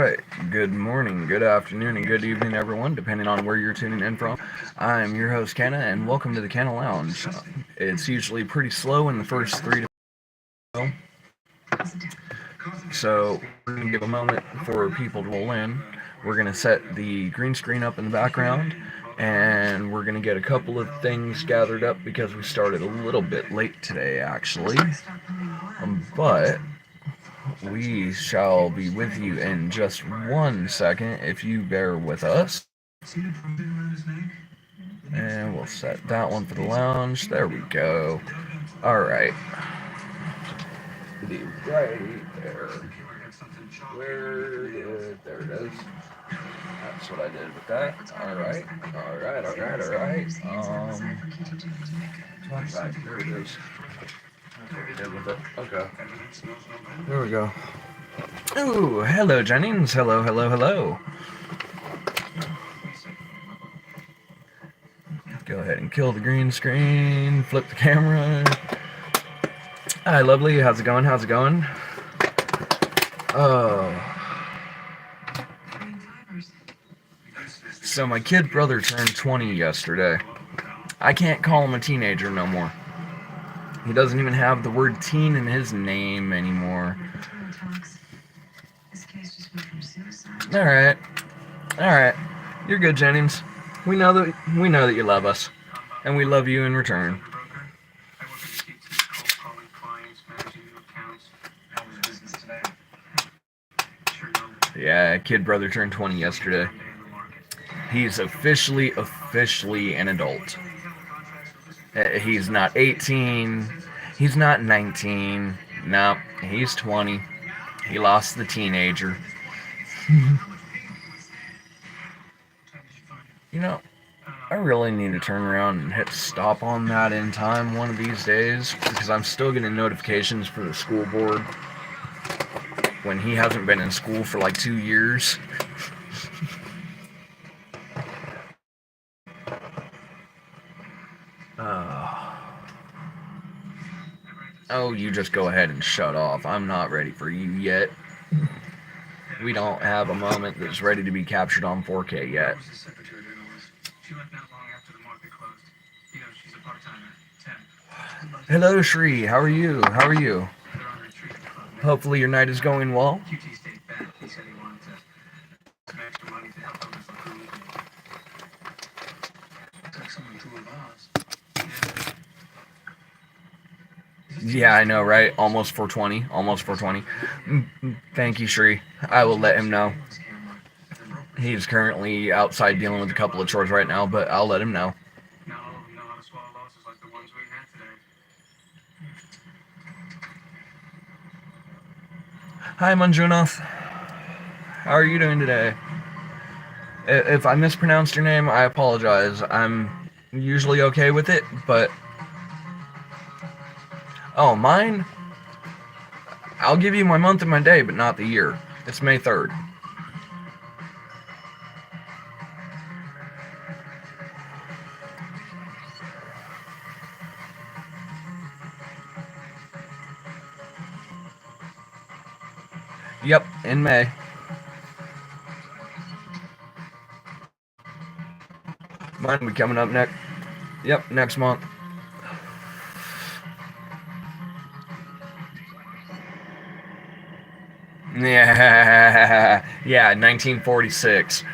Alright, good morning, good afternoon, and good evening, everyone, depending on where you're tuning in from. I'm your host, Kenna, and welcome to the Kenna Lounge. It's usually pretty slow in the first 3 to 5, so we're going to give a moment for people to roll in. We're going to set the green screen up in the background, and we're going to get a couple of things gathered up because we started a little bit late today, actually. But we shall be with you in just 1 second if you bear with us. And we'll set that one for the lounge. There we go. Alright. Be right there. There it is. That's what I did with that. Alright. Talk back. There it is. Did with it. Okay. There we go. Ooh, hello Jennings. Hello. Go ahead and kill the green screen. Flip the camera. Hi, lovely. How's it going? Oh. So my kid brother turned 20 yesterday. I can't call him a teenager no more. He doesn't even have the word teen in his name anymore. Alright. You're good, Jennings. We know that you love us. And we love you in return. Yeah, kid brother turned 20 yesterday. He's officially an adult. He's not 18. He's not 19. No, he's 20. He lost the teenager. You know, I really need to turn around and hit stop on that in time one of these days, because I'm still getting notifications for the school board when he hasn't been in school for like 2 years. Oh, you just go ahead and shut off. I'm not ready for you yet. We don't have a moment that's ready to be captured on 4K yet. Hello, Shri. How are you? Hopefully your night is going well. Yeah, I know, right? Almost 420. Thank you, Shri. I will let him know. He's currently outside dealing with a couple of chores right now, but I'll let him know. Hi, Manjunath. How are you doing today? If I mispronounced your name, I apologize. I'm usually okay with it, but... Oh, mine? I'll give you my month and my day, but not the year. It's May 3rd. Yep, in May. Mine will be coming up next month. Yeah, 1946.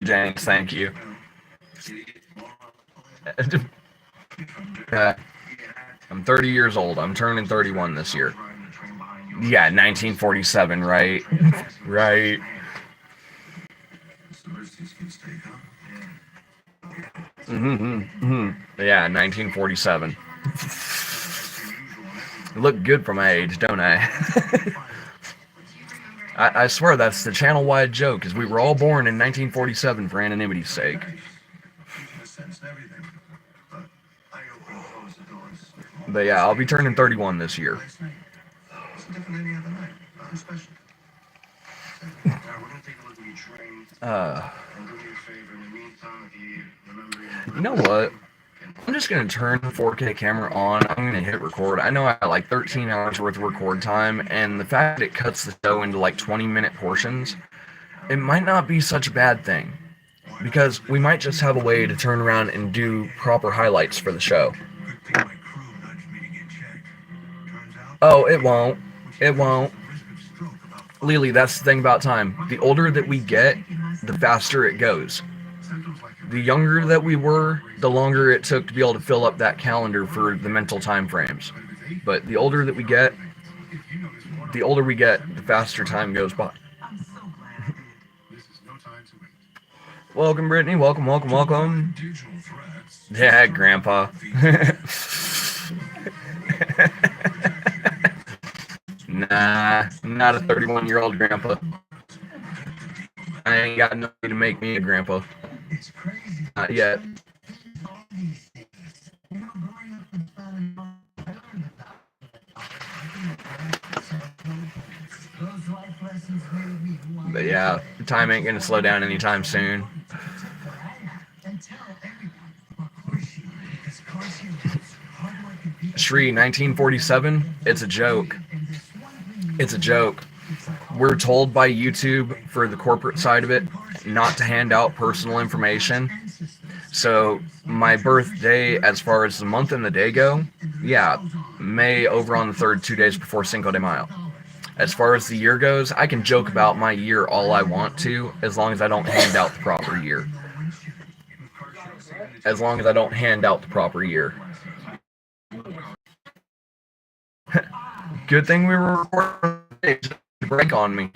James, thank you. I'm 30 years old. I'm turning 31 this year. Yeah, 1947, right? Right. Yeah, 1947. I look good for my age, don't I? I swear that's the channel-wide joke, is we were all born in 1947 for anonymity's sake. But yeah, I'll be turning 31 this year. You know what? I'm just going to turn the 4K camera on. I'm going to hit record. I know I have like 13 hours worth of record time, and the fact that it cuts the show into like 20-minute portions, it might not be such a bad thing, because we might just have a way to turn around and do proper highlights for the show. Oh, it won't. It won't. Lily, that's the thing about time. The older that we get, the faster it goes. The younger that we were, the longer it took to be able to fill up that calendar for the mental time frames. But the older that we get, the faster time goes by. Welcome, Brittany. Welcome, welcome, welcome. Yeah, Grandpa. Nah, not a 31-year-old grandpa. I ain't got nobody to make me a grandpa. Not yet. But yeah, time ain't gonna slow down anytime soon. Shri, 1947, it's a joke. It's a joke. We're told by YouTube, for the corporate side of it, not to hand out personal information. So my birthday, as far as the month and the day go, yeah, May over on the 3rd, 2 days before Cinco de Mayo. As far as the year goes, I can joke about my year all I want to, as long as I don't hand out the proper year. As long as I don't hand out the proper year. Good thing we were recording to break on me.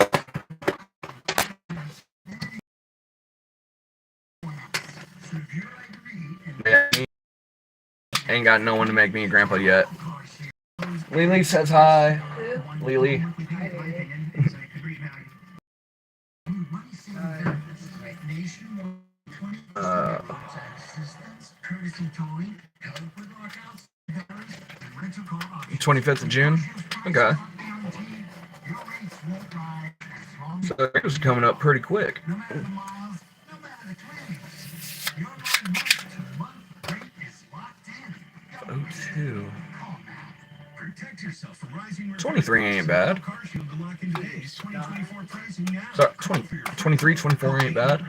Yeah, ain't got no one to make me a grandpa yet. Lily says hi. Lily. Uh, 25th of June? Okay. So it was coming up pretty quick. 02. 23 ain't bad. Sorry, 23, 24 ain't bad.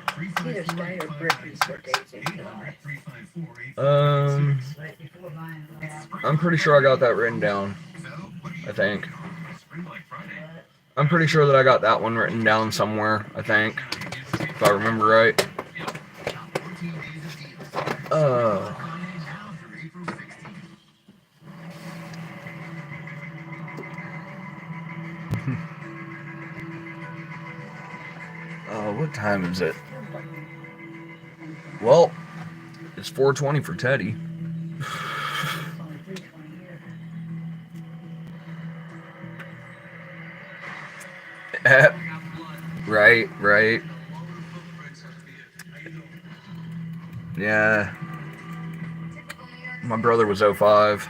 I'm pretty sure I got that written down. I think. I'm pretty sure that I got that one written down somewhere, I think. If I remember right. What time is it? Well, it's 4:20 for Teddy. Right. Yeah. My brother was 05.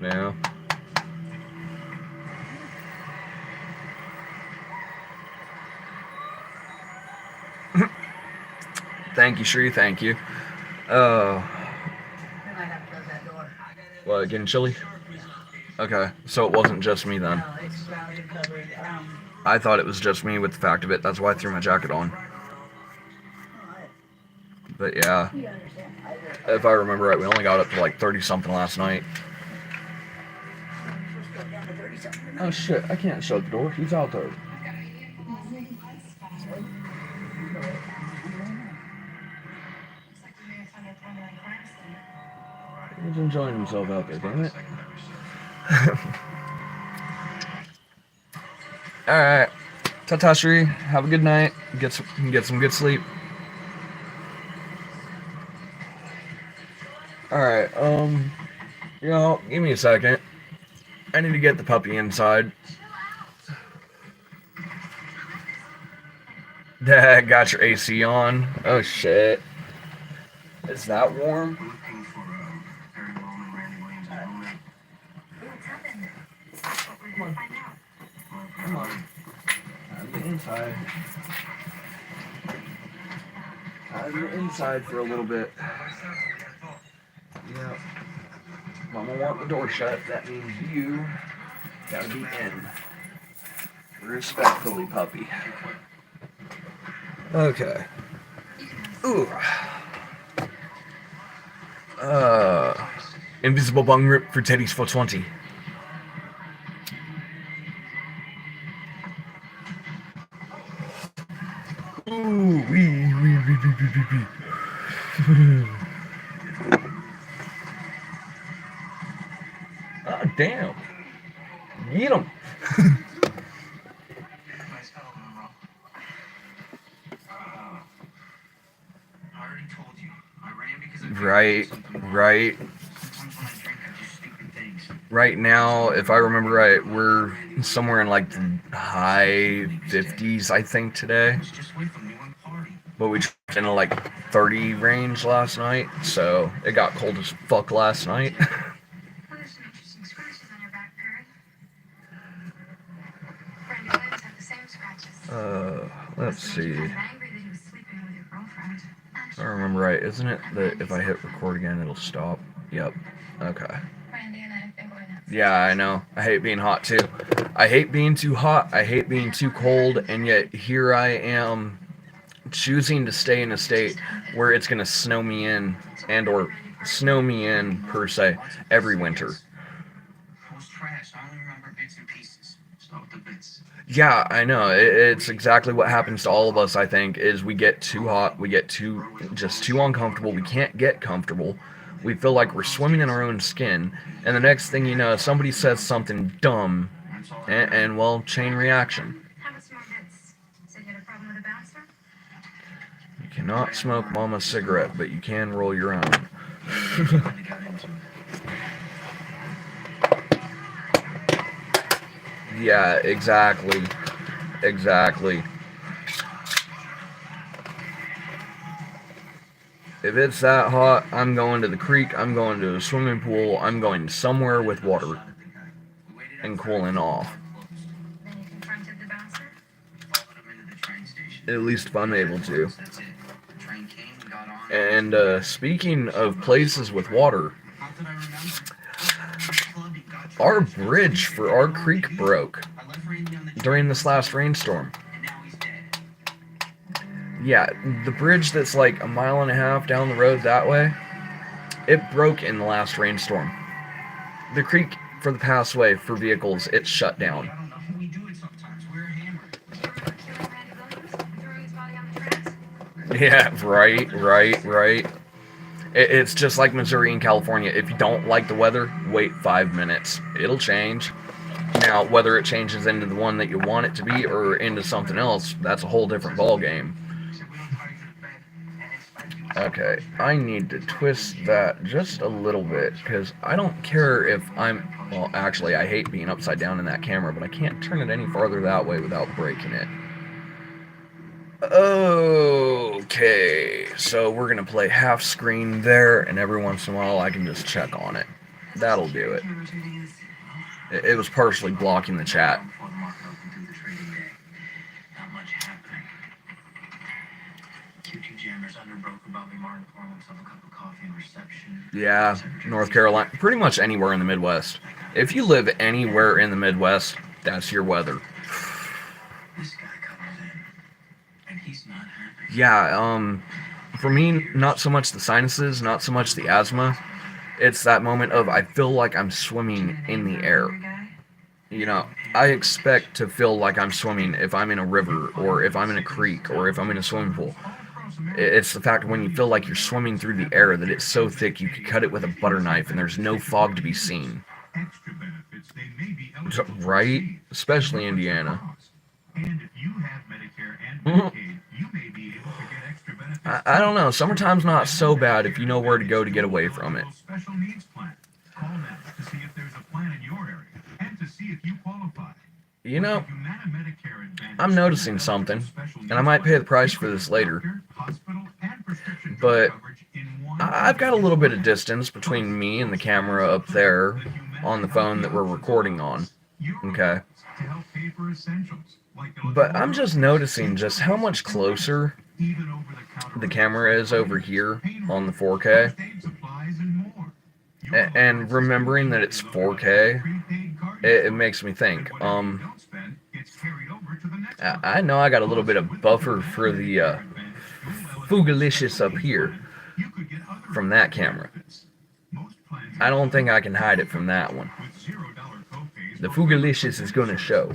Yeah. Thank you, Shri. Thank you. What, getting chilly? Okay, so it wasn't just me then. I thought it was just me with the fact of it. That's why I threw my jacket on. But yeah, if I remember right, we only got up to like 30-something last night. Oh shit, I can't shut the door. He's out there. He's enjoying himself out there, damn it. Alright. Ta-ta, Shri. Have a good night. Get some good sleep. Alright, give me a second. I need to get the puppy inside. Dad, got your AC on. Oh shit. Is that warm? Come on. I'm getting inside. Hide in the inside for a little bit. Yeah. Mama want the door shut. That means you gotta be in. Respectfully, puppy. Okay. Ooh. Invisible bung rip for Teddy's 420. Ooh, wee. Ah, damn. Get him. Right. Right now, if I remember right, we're somewhere in like the high 50s, I think, today. But we dropped into like 30 range last night, so it got cold as fuck last night. There's some interesting scratches on your back, Perry. Brenda Williams had the same scratches. Let's see. Kind of angry that he was sleeping with your girlfriend. If I remember right, isn't it that if I hit record again, it'll stop? Yep. Okay. Brandy and I have been going out. Yeah, I know. I hate being hot too. I hate being too hot. I hate being too cold, and yet here I am choosing to stay in a state where it's gonna snow me in or snow me in per se every winter. Yeah, I know. It's exactly what happens to all of us, I think, is we get too hot, we get too uncomfortable, we can't get comfortable. We feel like we're swimming in our own skin, and the next thing you know, somebody says something dumb, and well, chain reaction. How about some more bits? Said you had a problem with a bouncer? You cannot smoke mama's cigarette, but you can roll your own. Yeah, exactly. If it's that hot, I'm going to the creek, I'm going to a swimming pool, I'm going somewhere with water and cooling off. Then you confronted the bouncer? At least if I'm able to. And speaking of places with water, our bridge for our creek broke during this last rainstorm. Yeah, the bridge that's like a mile and a half down the road that way, it broke in the last rainstorm. The creek for the passway for vehicles, it's shut down. Yeah, right. It's just like Missouri and California. If you don't like the weather, wait 5 minutes. It'll change. Now, whether it changes into the one that you want it to be or into something else, that's a whole different ballgame. Okay, I need to twist that just a little bit, because I don't care if I'm... Well, actually, I hate being upside down in that camera, but I can't turn it any farther that way without breaking it. Okay, so we're going to play half screen there, and every once in a while I can just check on it. That'll do it. It was partially blocking the chat. Yeah, North Carolina, pretty much anywhere in the Midwest. If you live anywhere in the Midwest, that's your weather. Yeah, for me, not so much the sinuses, not so much the asthma. It's that moment of I feel like I'm swimming in the air. You know, I expect to feel like I'm swimming if I'm in a river, or if I'm in a creek, or if I'm in a swimming pool. It's the fact when you feel like you're swimming through the air that it's so thick you could cut it with a butter knife and there's no fog to be seen. Right? Especially Indiana. I don't know. Summertime's not so bad if you know where to go to get away from it. You know, I'm noticing something, and I might pay the price for this later, but I've got a little bit of distance between me and the camera up there on the phone that we're recording on. Okay. But I'm just noticing just how much closer the camera is over here on the 4K. And remembering that it's 4K, it makes me think. I know I got a little bit of buffer for the Fugalicious up here from that camera. I don't think I can hide it from that one. The Fugalicious is going to show.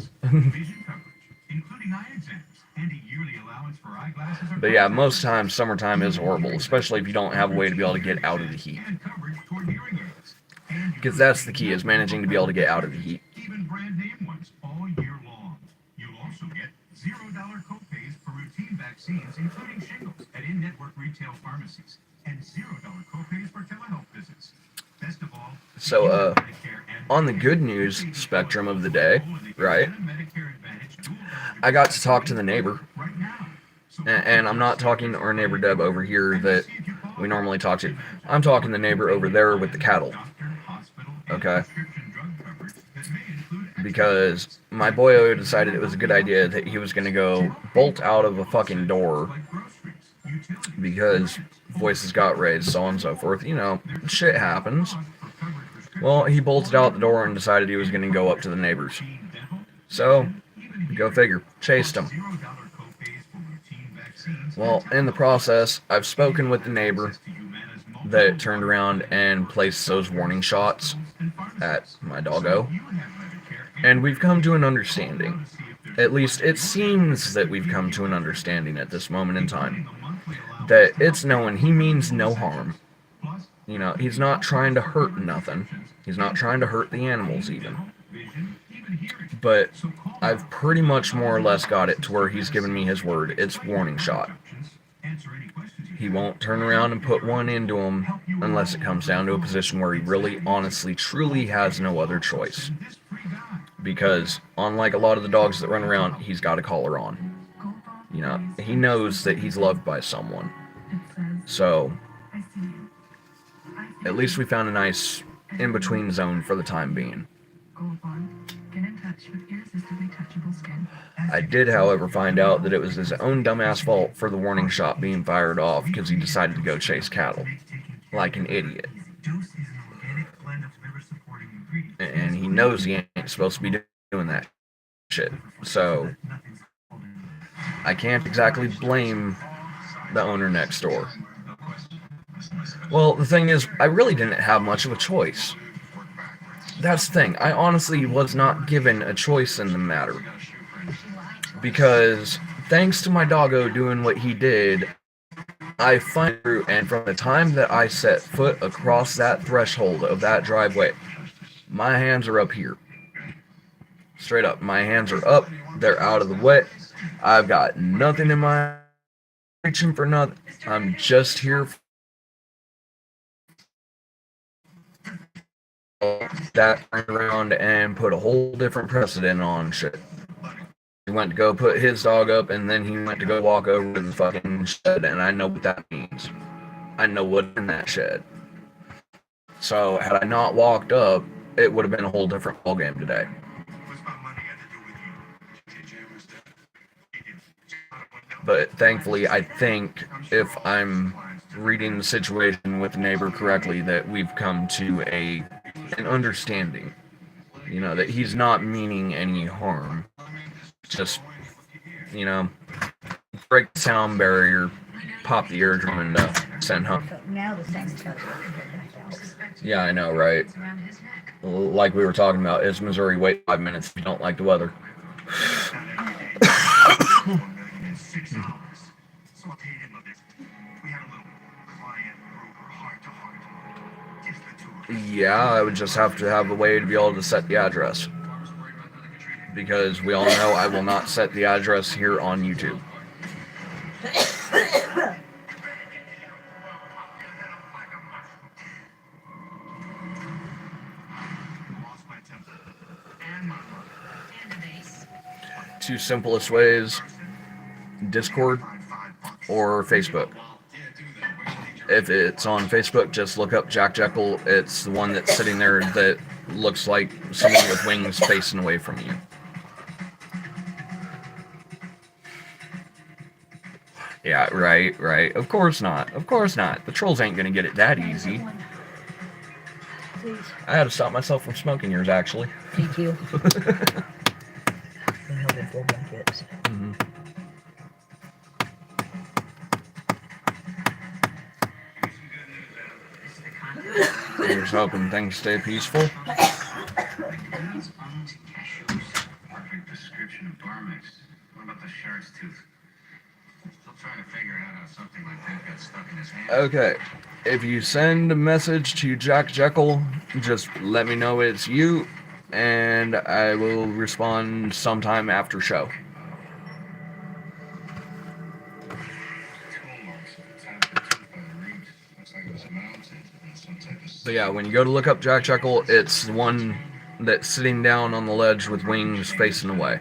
But yeah, most times summertime is horrible, especially if you don't have a way to be able to get out of the heat. Because that's the key, is managing to be able to get out of the heat. Even brand name ones all year long. You'll also get $0 copays for routine vaccines, including shingles, at in-network retail pharmacies, and $0 copays for telehealth visits. Best of all, so, on the good news spectrum of the day, right, I got to talk to the neighbor. And I'm not talking to our neighbor Deb over here that we normally talk to. I'm talking to the neighbor over there with the cattle. Okay? Because my boyo decided it was a good idea that he was going to go bolt out of a fucking door because voices got raised, so on and so forth. You know, shit happens. Well, he bolted out the door and decided he was going to go up to the neighbors. So, go figure. Chased him. Well, in the process, I've spoken with the neighbor that turned around and placed those warning shots at my doggo. And we've come to an understanding. At least it seems that we've come to an understanding at this moment in time. That it's knowing he means no harm. You know, he's not trying to hurt nothing. He's not trying to hurt the animals even. But I've pretty much more or less got it to where he's given me his word. It's warning shot. He won't turn around and put one into him unless it comes down to a position where he really, honestly, truly has no other choice. Because, unlike a lot of the dogs that run around, he's got a collar on. You know, he knows that he's loved by someone. So, at least we found a nice in-between zone for the time being. I did, however, find out that it was his own dumbass fault for the warning shot being fired off because he decided to go chase cattle. Like an idiot. And he knows he ain't supposed to be doing that shit. So, I can't exactly blame the owner next door. Well, the thing is, I really didn't have much of a choice. That's the thing. I honestly was not given a choice in the matter. Because, thanks to my doggo doing what he did, I find through, and from the time that I set foot across that threshold of that driveway, my hands are up here. Straight up. My hands are up. They're out of the wet. I've got nothing in my... reaching for nothing. I'm just here that turned around and put a whole different precedent on shit. He went to go put his dog up, and then he went to go walk over to the fucking shed, and I know what that means. I know what's in that shed. So, had I not walked up, it would have been a whole different ballgame today. But thankfully, I think if I'm reading the situation with the neighbor correctly, that we've come to an understanding. You know, that he's not meaning any harm. Just, you know, break the sound barrier, pop the eardrum, and send home. Yeah, I know, right? Like we were talking about, is Missouri wait 5 minutes if you don't like the weather? Yeah, I would just have to have a way to be able to set the address. Because we all know I will not set the address here on YouTube. Two simplest ways: Discord or Facebook. If it's on Facebook, just look up Jack Jekyll. It's the one that's sitting there that looks like someone with wings facing away from you. Yeah, right. Of course not. Of course not. The trolls ain't gonna get it that easy. Please. I had to stop myself from smoking yours, actually. Thank you. Can help with full blankets. Mm-hmm. Here's hoping things stay peaceful. Perfect description of bar mix. What about the shark's tooth? Still trying to figure out how something like that got stuck in his hand. Okay. If you send a message to Jack Jekyll, just let me know it's you, and I will respond sometime after show. So yeah, when you go to look up Jack Jekyll, it's the one that's sitting down on the ledge with wings facing away.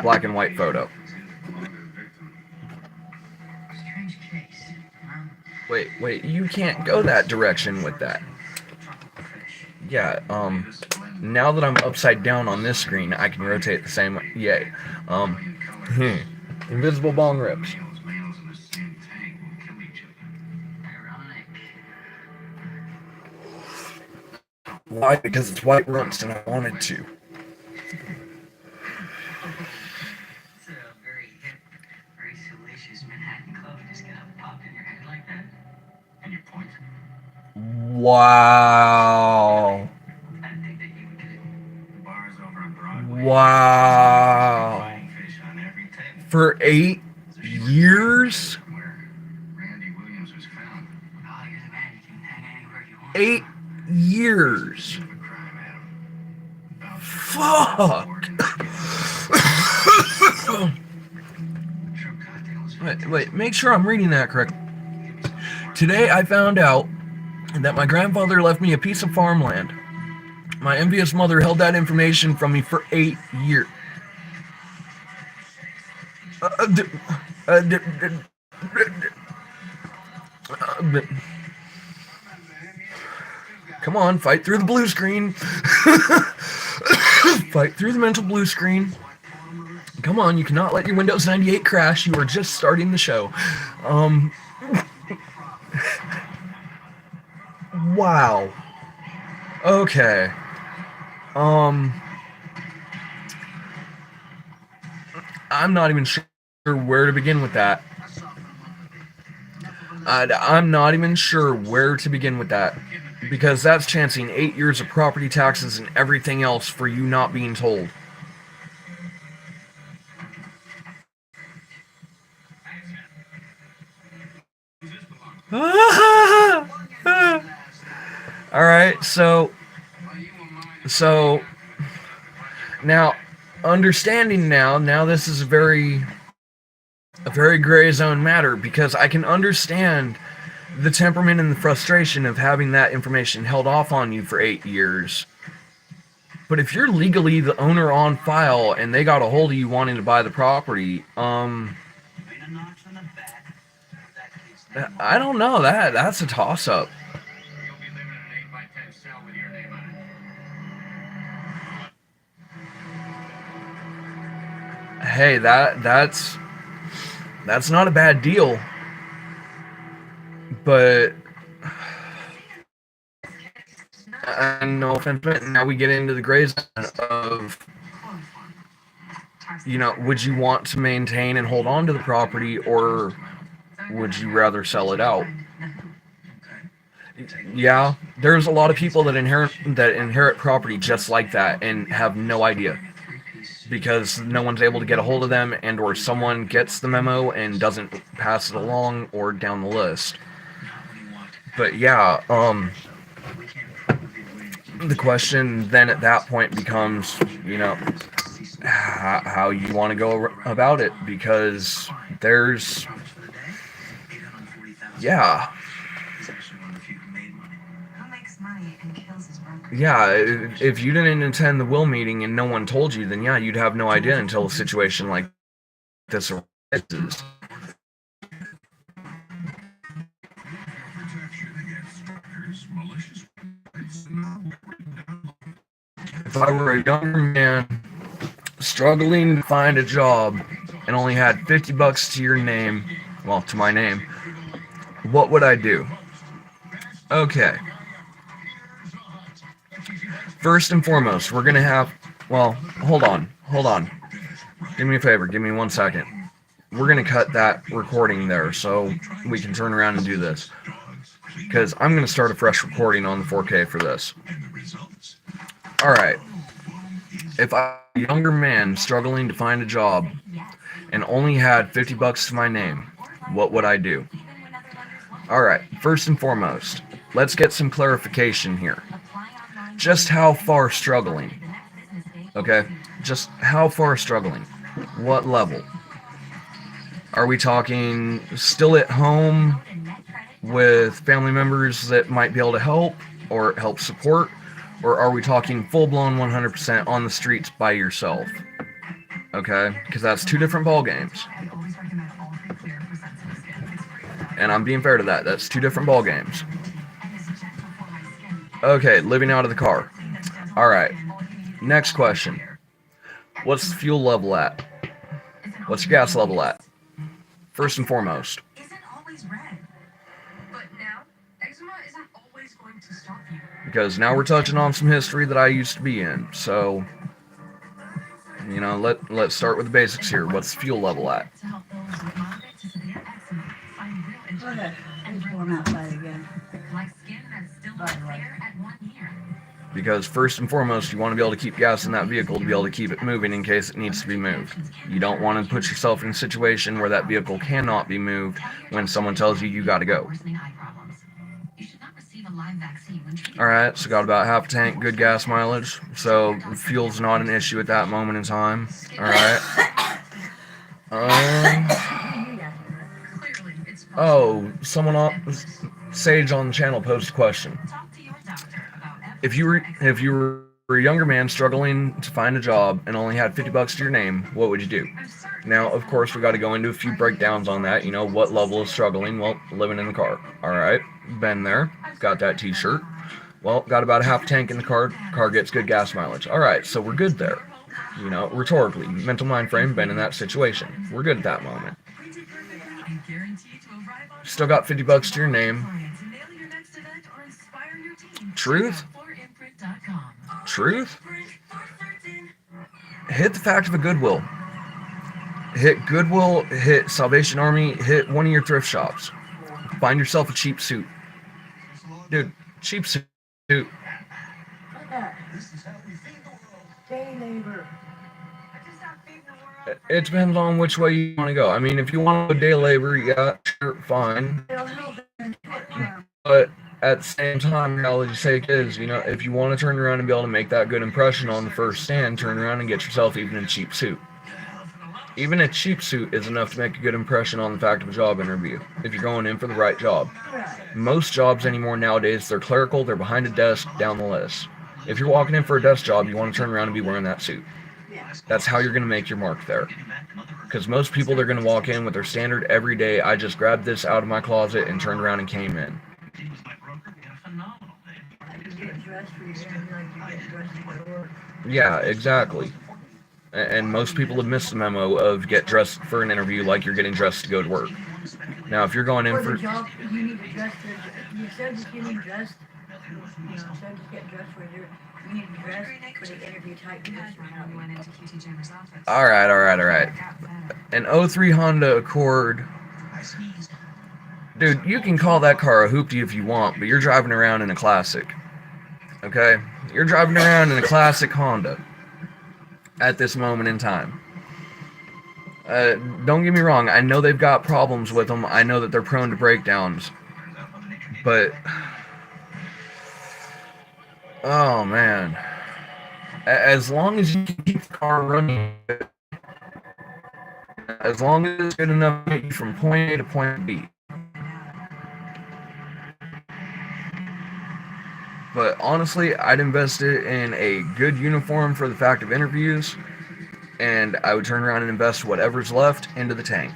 Black and white photo. Strange case. Wait, you can't go that direction with that. Yeah, now that I'm upside down on this screen, I can rotate the same way. Yay. Invisible bong rips. Why? Because it's white runts and I wanted to. It's a very hip, very salacious Manhattan club just gonna pop in your head like that. And your point? Wow. I think that you would get it. The bar's over on Broadway. Wow. Fighting fish on every table. For 8 years? Where Randy Williams was found. Oh, you're the man. You can hang anywhere you want. 8 years. Of a crime, Adam. Fuck. Wait, make sure I'm reading that correct. Today I found out that my grandfather left me a piece of farmland. My envious mother held that information from me for 8 years. Come on, fight through the blue screen. Fight through the mental blue screen. Come on, you cannot let your Windows 98 crash. You are just starting the show. Wow. Okay. I'm not even sure where to begin with that. I'm not even sure where to begin with that. Because that's chancing 8 years of property taxes and everything else for you not being told. Alright, so now understanding now this is a very gray zone matter, because I can understand the temperament and the frustration of having that information held off on you for 8 years. But if you're legally the owner on file and they got a hold of you wanting to buy the property, I don't know, that's a toss-up. You'll be living in an 8x10 cell with your name on it. Hey, that's not a bad deal. But no offense, but now we get into the gray zone of, would you want to maintain and hold on to the property, or would you rather sell it out? Yeah, there's a lot of people that inherit property just like that and have no idea, because no one's able to get a hold of them, and or someone gets the memo and doesn't pass it along or down the list. But yeah, the question then at that point becomes, how you want to go about it, because there's, yeah, if you didn't attend the will meeting and no one told you, then yeah, you'd have no idea until a situation like this arises. If I were a younger man struggling to find a job and only had $50 to your name, well, to my name, what would I do? Okay. First and foremost, we're gonna have, well, hold on. Give me a favor, give me 1 second. We're gonna cut that recording there so we can turn around and do this. Because I'm gonna start a fresh recording on the 4K for this. Alright. If I'm a younger man struggling to find a job and only had $50 to my name, what would I do? Alright, first and foremost, let's get some clarification here. Just how far struggling? Okay, just how far struggling? What level? Are we talking still at home with family members that might be able to help or help support? Or are we talking full-blown 100% on the streets by yourself? Okay, because that's two different ball games. And I'm being fair to that. That's two different ball games. Okay, living out of the car. Alright, next question. What's the fuel level at? What's your gas level at? First and foremost. Isn't always red. But now, eczema isn't always going to stop you. Because now we're touching on some history that I used to be in. So, you know, let's start with the basics here. What's the fuel level at? It's warm outside again. Like skin that's still clear at 1 year. Because first and foremost, you want to be able to keep gas in that vehicle to be able to keep it moving in case it needs to be moved. You don't want to put yourself in a situation where that vehicle cannot be moved when someone tells you you got to go. Alright, so got about half a tank, good gas mileage. So fuel's not an issue at that moment in time. Alright. Oh, someone on Sage on the channel posed a question. If you were a younger man struggling to find a job and only had $50 to your name, what would you do? Now, of course, we got to go into a few breakdowns on that. You know, what level of struggling? Well, living in the car. All right, been there. Got that T-shirt. Well, got about a half tank in the car. Car gets good gas mileage. All right, so we're good there. You know, rhetorically, mental mind frame, been in that situation. We're good at that moment. Still got $50 to your name. Truth? Truth? Hit the fact of a Goodwill. Hit Goodwill, hit Salvation Army, hit one of your thrift shops. Find yourself a cheap suit. Dude, cheap suit. Day labor. It depends on which way you want to go. I mean, if you want to go day labor, yeah, sure, fine. But at the same time, reality's sake is, you know, if you want to turn around and be able to make that good impression on the first stand, turn around and get yourself even a cheap suit. Even a cheap suit is enough to make a good impression on the fact of a job interview, if you're going in for the right job. Most jobs anymore nowadays, they're clerical, they're behind a desk, down the list. If you're walking in for a desk job, you want to turn around and be wearing that suit. That's how you're going to make your mark there. Because most people, they're going to walk in with their standard everyday, I just grabbed this out of my closet and turned around and came in. Yeah, exactly. And most people have missed the memo of get dressed for an interview like you're getting dressed to go to work. Now, if you're going in for... job, you need to dress you said just getting dressed, instead of just get dressed for you need to dress for the interview type position. Alright. An 03 Honda Accord... Dude, you can call that car a hoopty if you want, but you're driving around in a classic. Okay? You're driving around in a classic Honda at this moment in time. Don't get me wrong, I know they've got problems with them. I know that they're prone to breakdowns. But... oh, man. As long as you can keep the car running, as long as it's good enough to get you from point A to point B. But honestly, I'd invest it in a good uniform for the fact of interviews, and I would turn around and invest whatever's left into the tank.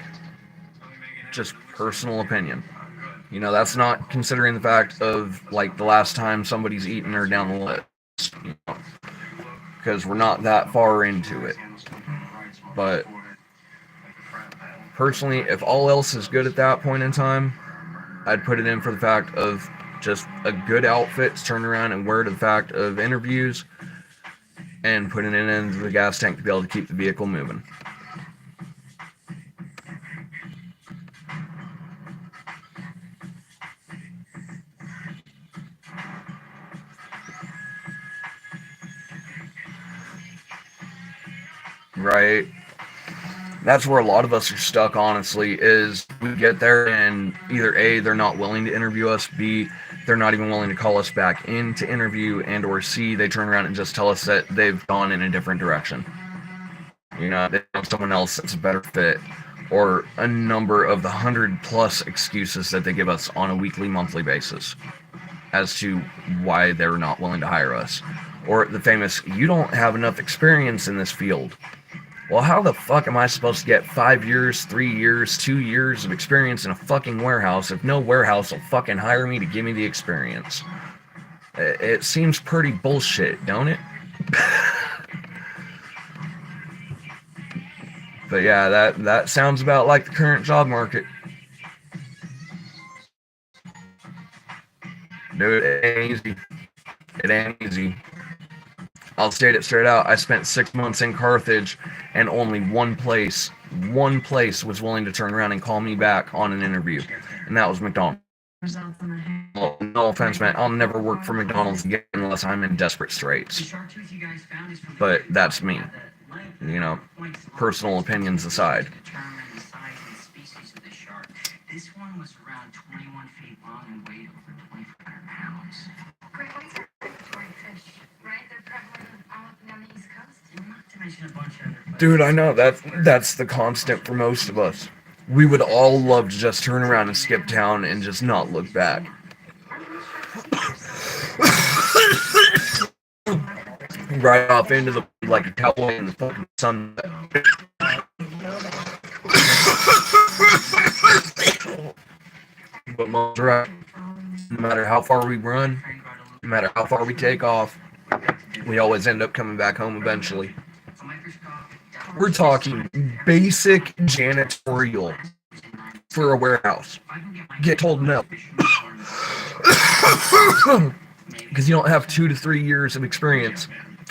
Just personal opinion. You know, that's not considering the fact of, like, the last time somebody's eaten or down the list. You know, because we're not that far into it. But Personally, if all else is good at that point in time, I'd put it in for the fact of just a good outfit to turn around and wear to the fact of interviews, and putting it into the gas tank to be able to keep the vehicle moving. Right? That's where a lot of us are stuck, honestly, is we get there and either A, they're not willing to interview us, B, they're not even willing to call us back in to interview, and or C, they turn around and just tell us that they've gone in a different direction. You know, they have someone else that's a better fit, or a number of the 100+ excuses that they give us on a weekly, monthly basis as to why they're not willing to hire us. Or the famous, you don't have enough experience in this field. Well, how the fuck am I supposed to get 5 years, 3 years, 2 years of experience in a fucking warehouse if no warehouse will fucking hire me to give me the experience? It seems pretty bullshit, don't it? But yeah, that sounds about like the current job market. Dude, it ain't easy. It ain't easy. I'll state it straight out. I spent 6 months in Carthage, and only one place was willing to turn around and call me back on an interview, and that was McDonald's. Well, no offense, man. I'll never work for McDonald's again unless I'm in desperate straits. But that's me. You know, personal opinions aside. This one was around 21 feet long and weighed over 2,500 pounds. Great, what is our regulatory fish, right? They're prevalent all up and down the East Coast. Not to mention a bunch of other places. Dude, I know that's the constant for most of us. We would all love to just turn around and skip town and just not look back. Right off into the like a cowboy in the fucking sun. But most right. No matter how far we run, no matter how far we take off, we always end up coming back home eventually. We're talking basic janitorial for a warehouse. Get told no. Because you don't have 2 to 3 years of experience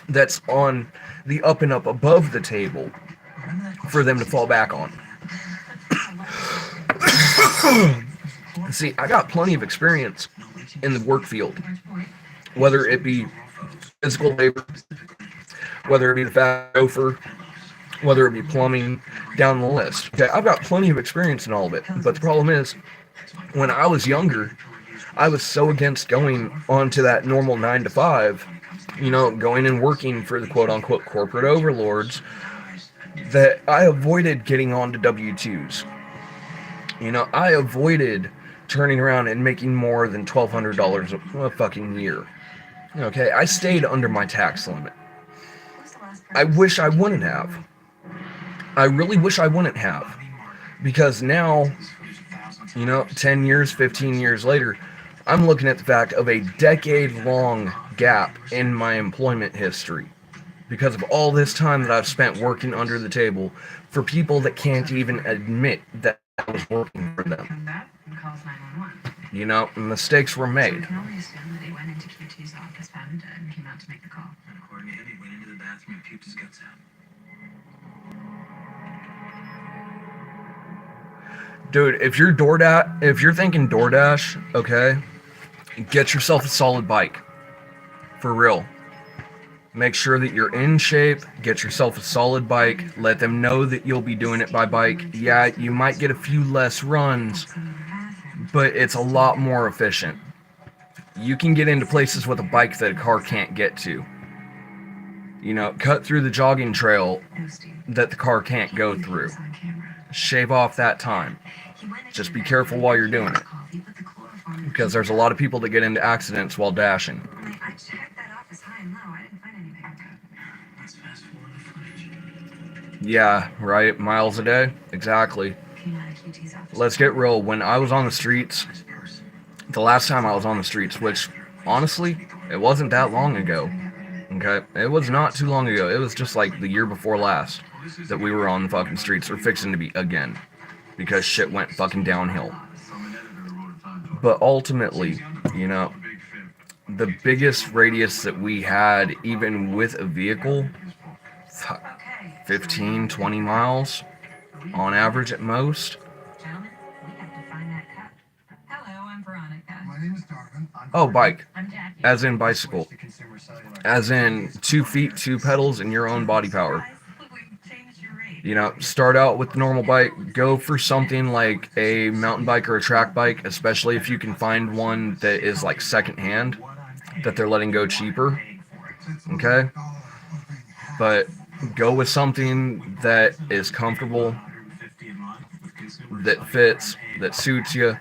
that's on the up and up above the table for them to fall back on. See, I got plenty of experience in the work field, whether it be physical labor, whether it be the fat gopher, whether it be plumbing, down the list. Okay, I've got plenty of experience in all of it, but the problem is, when I was younger, I was so against going onto that normal 9 to 5, you know, going and working for the quote-unquote corporate overlords, that I avoided getting onto W-2s. You know, I avoided turning around and making more than $1,200 a fucking year. Okay, I stayed under my tax limit. I wish I wouldn't have. I really wish I wouldn't have. Because now, you know, 10 years, 15 years later, I'm looking at the fact of a decade-long gap in my employment history. Because of all this time that I've spent working under the table for people that can't even admit that I was working for them. You know, mistakes were made. So we can only assume that he went into QT's office, found him dead, and came out to make the call. And according to him, he went into the bathroom and puked his guts out. Dude, if you're thinking DoorDash, okay, get yourself a solid bike. For real. Make sure that you're in shape, get yourself a solid bike, let them know that you'll be doing it by bike. Yeah, you might get a few less runs, but it's a lot more efficient. You can get into places with a bike that a car can't get to. You know, cut through the jogging trail that the car can't go through. Shave off that time. Just be careful while you're doing it. Because there's a lot of people that get into accidents while dashing. I checked that office high and low. I didn't find anything. Let's fast forward the footage. Yeah, right. Miles a day. Exactly. Came out of QT's office. Let's get real. When I was on the streets, the last time I was on the streets, which honestly, it wasn't that long ago. Okay? It was not too long ago. It was just like the year before last that we were on the fucking streets, or fixing to be again. because shit went fucking downhill. But ultimately, you know, the biggest radius that we had, even with a vehicle, 15, 20 miles on average at most. Gentlemen, we have to find that cup. Hello, I'm Veronica. My name is Darwin. Oh, bike. I'm Jackie. As in bicycle. As in 2 feet, 2 pedals, and your own body power. We changed your rate. You know, start out with the normal bike, go for something like a mountain bike or a track bike, especially if you can find one that is like secondhand, that they're letting go cheaper, okay? But go with something that is comfortable, that fits, that suits you,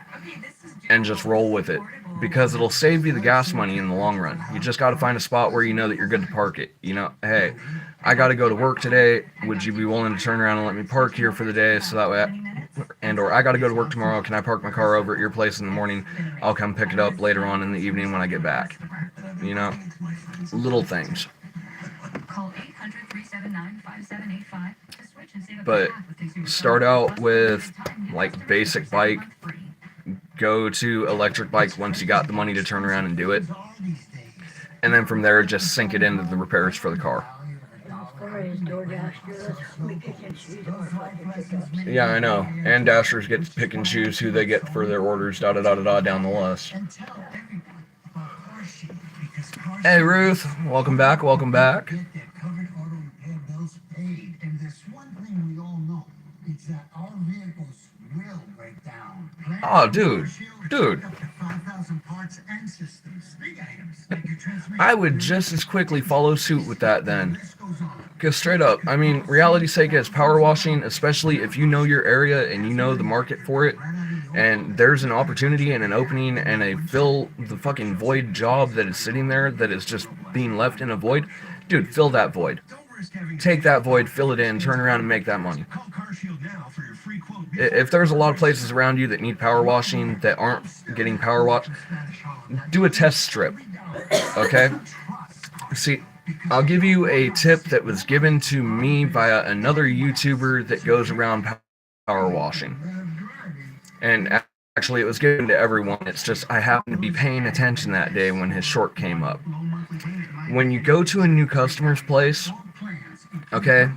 and just roll with it, because it'll save you the gas money in the long run. You just got to find a spot where you know that you're good to park it. You know, hey, I got to go to work today. Would you be willing to turn around and let me park here for the day, so that way or I got to go to work tomorrow. Can I park my car over at your place in the morning? I'll come pick it up later on in the evening when I get back. You know, little things. Call 800-379-5785 to switch and save a But path with consumer start service. out with like basic bike, go to electric bike once you got the money to turn around and do it, and then from there just sink it into the repairs for the car. As far as DoorDash goes, we pick and choose our fucking pickups. Yeah, I know. And Dashers get to pick and choose who they get for their orders, da da da da da down the list. Hey Ruth, welcome back, welcome back. Get their covered auto repair bills paid. And there's one thing we all know. It's that our vehicles will break down. Oh, dude. Up to 5,000 parts and systems. Big items like your transmission. I would just as quickly follow suit with that then. List goes on. Because straight up, I mean, reality's sake is power washing, especially if you know your area and you know the market for it, and there's an opportunity and an opening and a fill the fucking void job that is sitting there that is just being left in a void. Dude, fill that void. Don't risk having Take that void, fill it in, turn around and make that money. Call CarShield now for your free quote. If there's a lot of places around you that need power washing that aren't getting power washed, do a test strip, okay? See, I'll give you a tip that was given to me via another YouTuber that goes around power washing. And actually, it was given to everyone. It's just I happened to be paying attention that day when his short came up. When you go to a new customer's place, okay,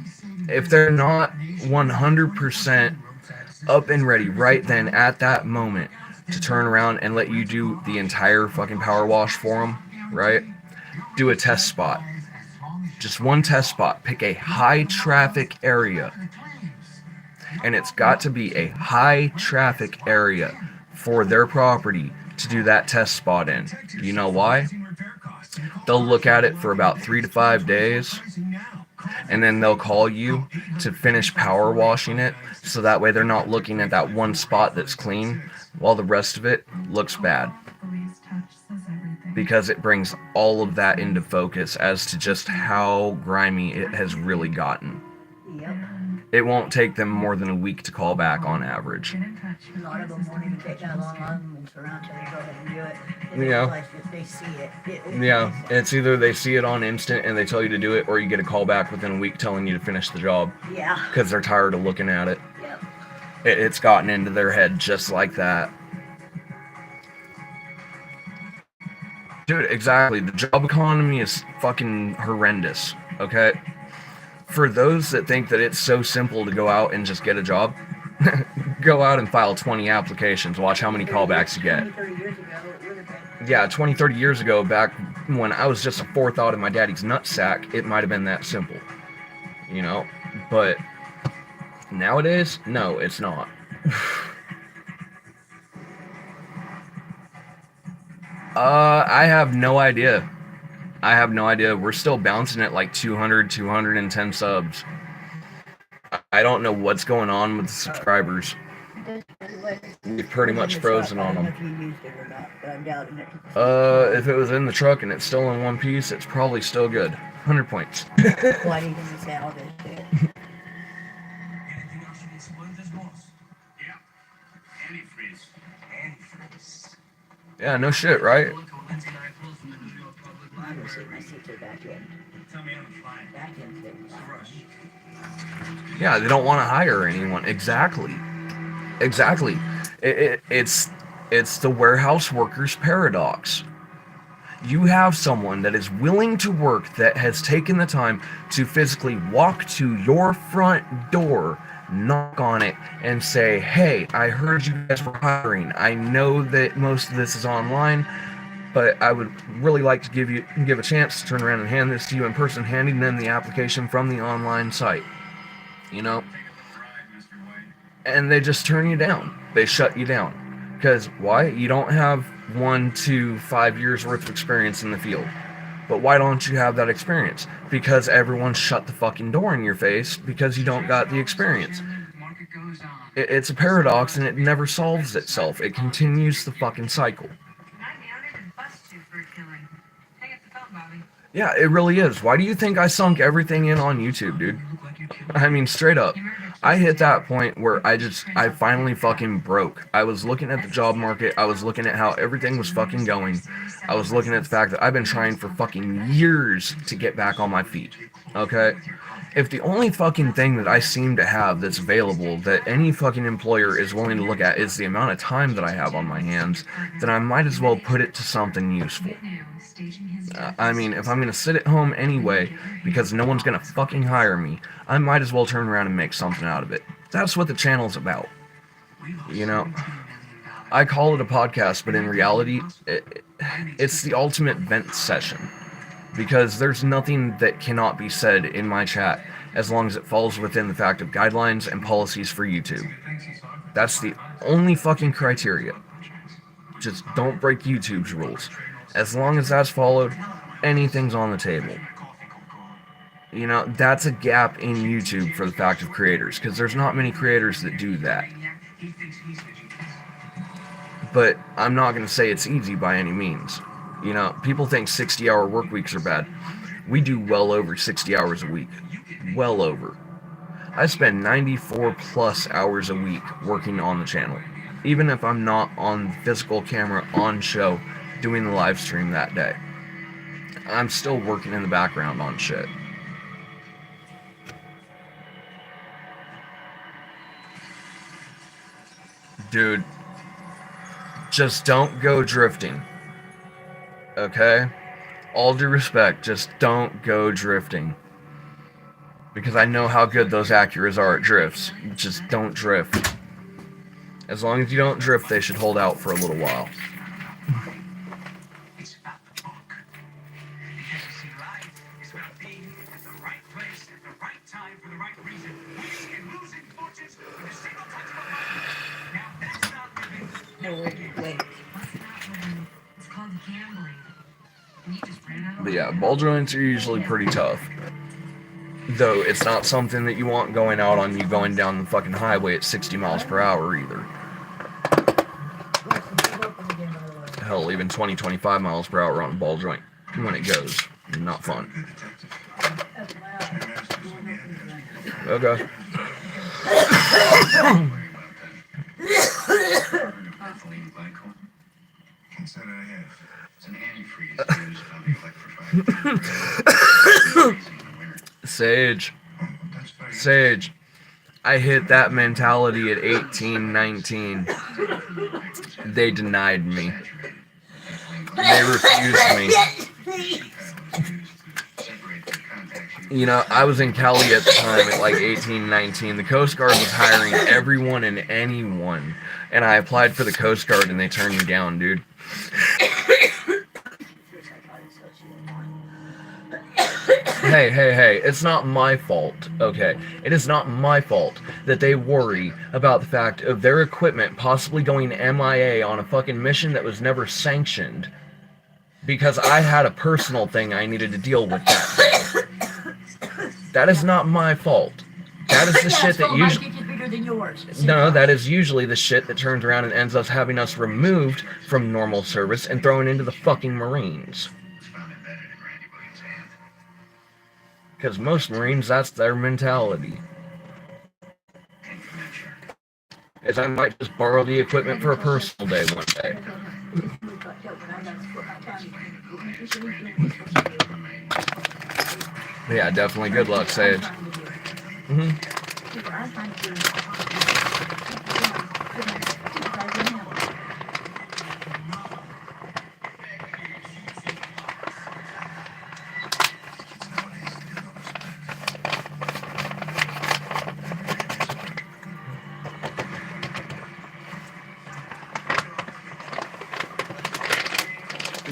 if they're not 100% up and ready right then at that moment to turn around and let you do the entire fucking power wash for them, right? Do a test spot. Just one test spot. Pick a high traffic area. And it's got to be a high traffic area for their property to do that test spot in. Do you know why? They'll look at it for about 3 to 5 days, and then they'll call you to finish power washing it, so that way they're not looking at that one spot that's clean while the rest of it looks bad. Because it brings all of that into focus as to just how grimy it has really gotten. Yep. It won't take them more than a week to call back on average. A lot of them won't even take that long. A lot of them will surround till they go ahead and do it. They Yeah. realize that they see it. Yeah, it's either they see it on instant and they tell you to do it, or you get a call back within a week telling you to finish the job Yeah. because they're tired of looking at it. Yep. It's gotten into their head just like that. Dude, exactly. The job economy is fucking horrendous, okay? For those that think that it's so simple to go out and just get a job, go out and file 20 applications. Watch how many callbacks you get. 20, 30 years ago, it would have been. Yeah, 20, 30 years ago, back when I was just a forethought in my daddy's nutsack, it might have been that simple. You know? But nowadays, no, it's not. I have no idea. We're still bouncing at like 200, 210 subs. I don't know what's going on with the subscribers. We've pretty much frozen on them. I don't know if you used it or not, but I'm doubting it. If it was in the truck and it's still in one piece, it's probably still good. 100 points. Why do you think you say all this shit? Anything else you need some Linda's boss? Yeah. Antifreeze. Antifreeze. Yeah, no shit, right? I'm gonna see my seat to the back end. Tell me on the fly. Back end things. Rush. Yeah, they don't want to hire anyone. Exactly. Exactly. It's the warehouse worker's paradox. You have someone that is willing to work, that has taken the time to physically walk to your front door, knock on it, and say, hey, I heard you guys were hiring. I know that most of this is online, but I would really like to give a chance to turn around and hand this to you in person, handing them the application from the online site. You know? And they just turn you down. They shut you down. Because why? You don't have 1 to 5 years worth of experience in the field. But why don't you have that experience? Because everyone shut the fucking door in your face because you don't got the experience. It's a paradox, and it never solves itself. It continues the fucking cycle. Yeah, it really is. Why do you think I sunk everything in on YouTube, dude? I mean, straight up. I hit that point where I finally fucking broke. I was looking at the job market. I was looking at how everything was fucking going. I was looking at the fact that I've been trying for fucking years to get back on my feet. Okay? If the only fucking thing that I seem to have that's available, that any fucking employer is willing to look at, is the amount of time that I have on my hands, then I might as well put it to something useful. I mean, if I'm gonna sit at home anyway, because no one's gonna fucking hire me, I might as well turn around and make something out of it. That's what the channel's about. You know? I call it a podcast, but in reality, it's the ultimate vent session. Because there's nothing that cannot be said in my chat as long as it falls within the fact of guidelines and policies for YouTube. That's the only fucking criteria. Just don't break YouTube's rules. As long as that's followed, anything's on the table. You know, that's a gap in YouTube for the fact of creators, because there's not many creators that do that. But I'm not going to say it's easy by any means. You know, people think 60-hour work weeks are bad. We do well over 60 hours a week. Well over. I spend 94 plus hours a week working on the channel. Even if I'm not on physical camera on show doing the live stream that day. I'm still working in the background on shit. Dude, just don't go drifting. Okay? All due respect, just don't go drifting. Because I know how good those Acuras are at drifts. Just don't drift. As long as you don't drift, they should hold out for a little while. It's about the book. Because you see, life is about being at the right place at the right time for the right reason. Winning and losing fortunes with a single touch of a button. Now that's not living. Wait. What's not living? It's called gambling. And you just ran out of But yeah, ball joints are usually pretty tough. Though it's not something that you want going out on you going down the fucking highway at 60 miles per hour either. Hell, even 20-25 miles per hour on a ball joint when it goes. Not fun. Okay. Sage, I hit that mentality at 18, 19. They denied me. They refused me. You know, I was in Cali at the time at like 18, 19. The Coast Guard was hiring everyone and anyone. And I applied for the Coast Guard and they turned me down, dude. Hey, it's not my fault, okay? It is not my fault that they worry about the fact of their equipment possibly going MIA on a fucking mission that was never sanctioned. Because I had a personal thing I needed to deal with that day. That is not my fault. That is the shit that usually... No, that is usually the shit that turns around and ends up having us removed from normal service and thrown into the fucking Marines. Because most Marines, that's their mentality. Is I might just borrow the equipment for a personal day one day. Yeah, definitely good luck, Sage.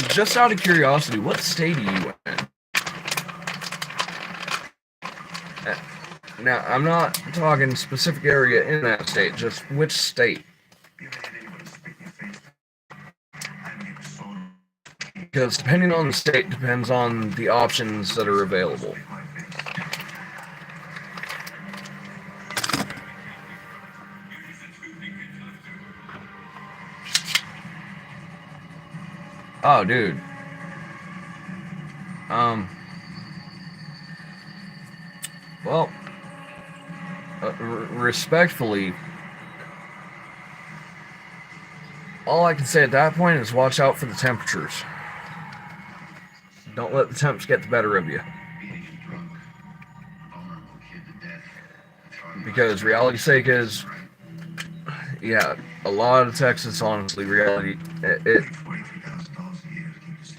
Just out of curiosity, what state are you in? Now, I'm not talking specific area in that state, just which state. Because depending on the state depends on the options that are available. Oh, dude. Well, respectfully, all I can say at that point is watch out for the temperatures. Don't let the temps get the better of you. Because reality's sake is, yeah, a lot of Texas, honestly, reality, it's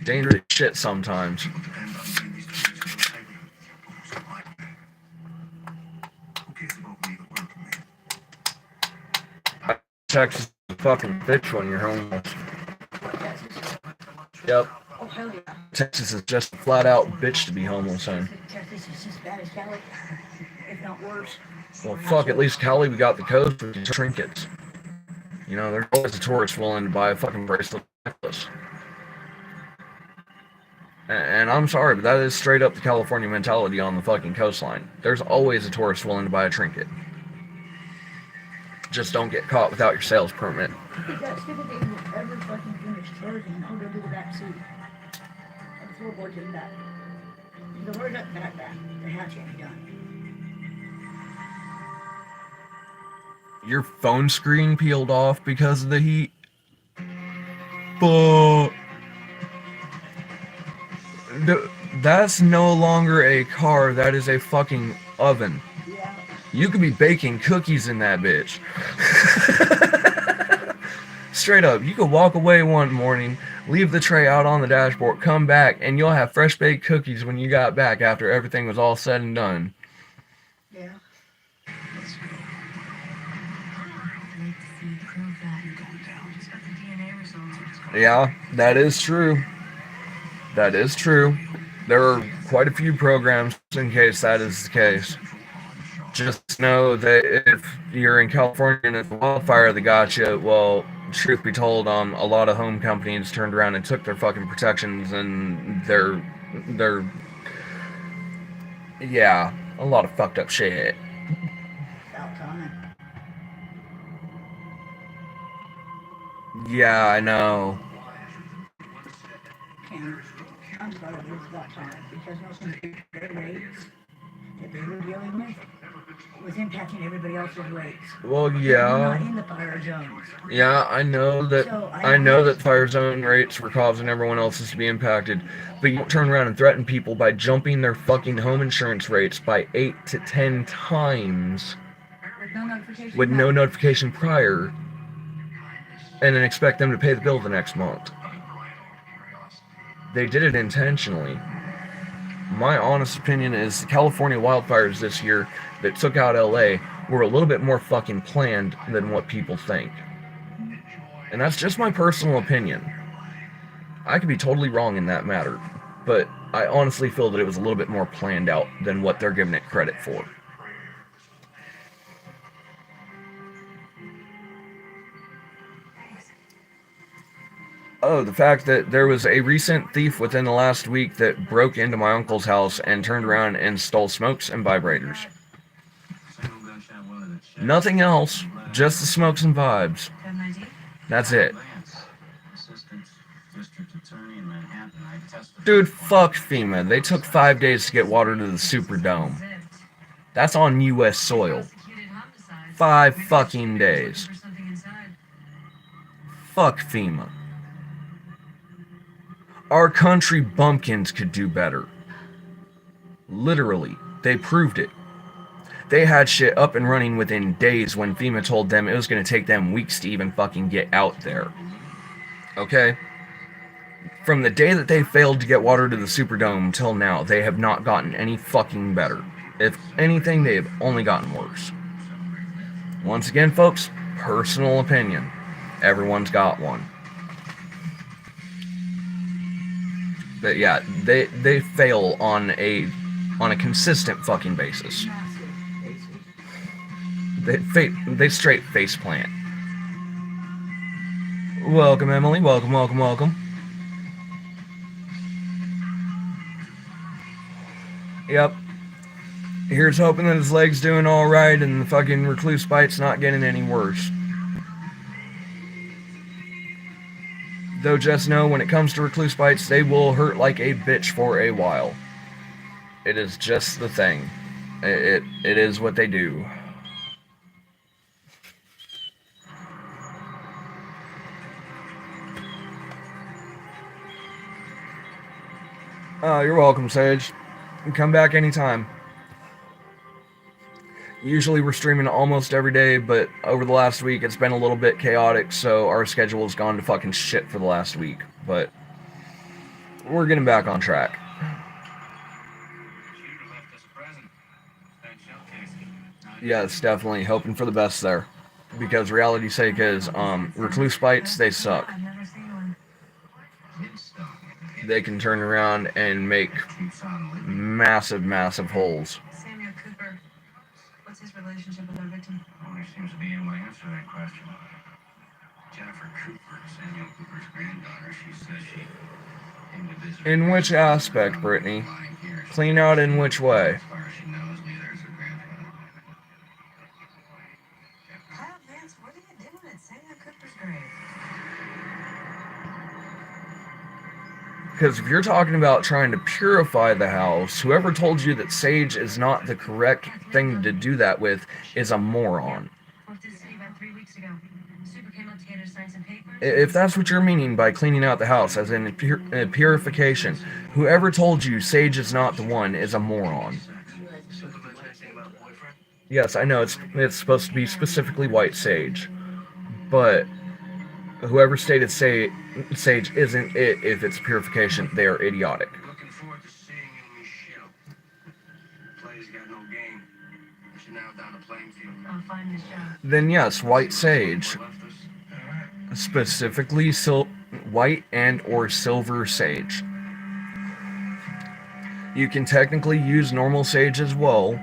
dangerous shit sometimes. Texas is a fucking bitch when you're homeless. Yep. Oh, hell yeah. Texas is just a flat out bitch to be homeless in. Texas is as bad as Cali, if not worse. Well, fuck, at least Cali, we got the coast with trinkets. You know, there's always a tourist willing to buy a fucking bracelet necklace. And I'm sorry, but that is straight up the California mentality on the fucking coastline. There's always a tourist willing to buy a trinket. Just don't get caught without your sales permit. That stupid thing will ever fucking finish closing, I'll go to the back seat. And the floorboard to the back. The door up, back. The hatch ain't done. Your phone screen peeled off because of the heat? Fuck. That's no longer a car, that is a fucking oven. Yeah. You could be baking cookies in that bitch. Straight up, you could walk away one morning, leave the tray out on the dashboard, come back, and you'll have fresh baked cookies when you got back after everything was all said and done. Yeah. Let's go. I'd like to see you prove that. You're going down. Just got the DNA results. Yeah, that is true. That is true. There are quite a few programs in case that is the case. Just know that if you're in California and it's a wildfire that got you, well, truth be told, a lot of home companies turned around and took their fucking protections and their yeah, a lot of fucked up shit. About time. Yeah, I know. And I'm glad it was about time because most of the rates that they were dealing with was impacting everybody else's rates. Well, They're yeah. not in the fire zones. Yeah, I know that. So I know that fire zone rates were causing everyone else's to be impacted, but you don't turn around and threaten people by jumping their fucking home insurance rates by 8 to 10 times With no notification. with no notification prior, and then expect them to pay the bill the next month. They did it intentionally. My honest opinion is the California wildfires this year that took out LA were a little bit more fucking planned than what people think. And that's just my personal opinion. I could be totally wrong in that matter, but I honestly feel that it was a little bit more planned out than what they're giving it credit for. Oh, the fact that there was a recent thief within the last week that broke into my uncle's house and turned around and stole smokes and vibrators. Nothing else, just the smokes and vibes. That's it. Dude, fuck FEMA. They took 5 days to get water to the Superdome. That's on US soil. 5 fucking days. Fuck FEMA. Our country bumpkins could do better. Literally, they proved it. They had shit up and running within days when FEMA told them it was going to take them weeks to even fucking get out there. Okay? From the day that they failed to get water to the Superdome till now, they have not gotten any fucking better. If anything, they have only gotten worse. Once again, folks, personal opinion. Everyone's got one. But yeah, they fail on a consistent fucking basis. Massive bases. They straight face plant. Welcome, Emily. Welcome, welcome, welcome. Yep. Here's hoping that his leg's doing alright and the fucking recluse bite's not getting any worse. Though just know when it comes to recluse bites, they will hurt like a bitch for a while. It is just the thing. It is what they do. Oh, you're welcome, Sage. Come back anytime. Usually we're streaming almost every day, but over the last week it's been a little bit chaotic, so our schedule has gone to fucking shit for the last week. But we're getting back on track. Yes, definitely hoping for the best there. Because reality's sake is, recluse bites, they suck. I've never seen one. They can turn around and make massive, massive holes. Samuel Cooper. What's his relationship with our victim? Only seems to be any way to answer that question. Jennifer Cooper, Samuel Cooper's granddaughter, she says she came to visit her In which aspect, Brittany? Clean out in which way? As far as she knows, neither is her grandfather. Kyle Vance, what are you doing at Samuel Cooper's grave? Because if you're talking about trying to purify the house, whoever told you that sage is not the correct thing to do that with is a moron. Left the city about 3 weeks ago. Super came up together to sign some papers. If that's what you're meaning by cleaning out the house, as in purification, whoever told you sage is not the one is a moron. Yes, I know it's supposed to be specifically white sage, but whoever stated sage isn't it if it's purification, they are idiotic. Looking forward to seeing you, Michelle. Play's got no game. She's now down the playing field. I'll find Michelle. Then yes, white sage, Left us. specifically white and or silver sage. You can technically use normal sage as well.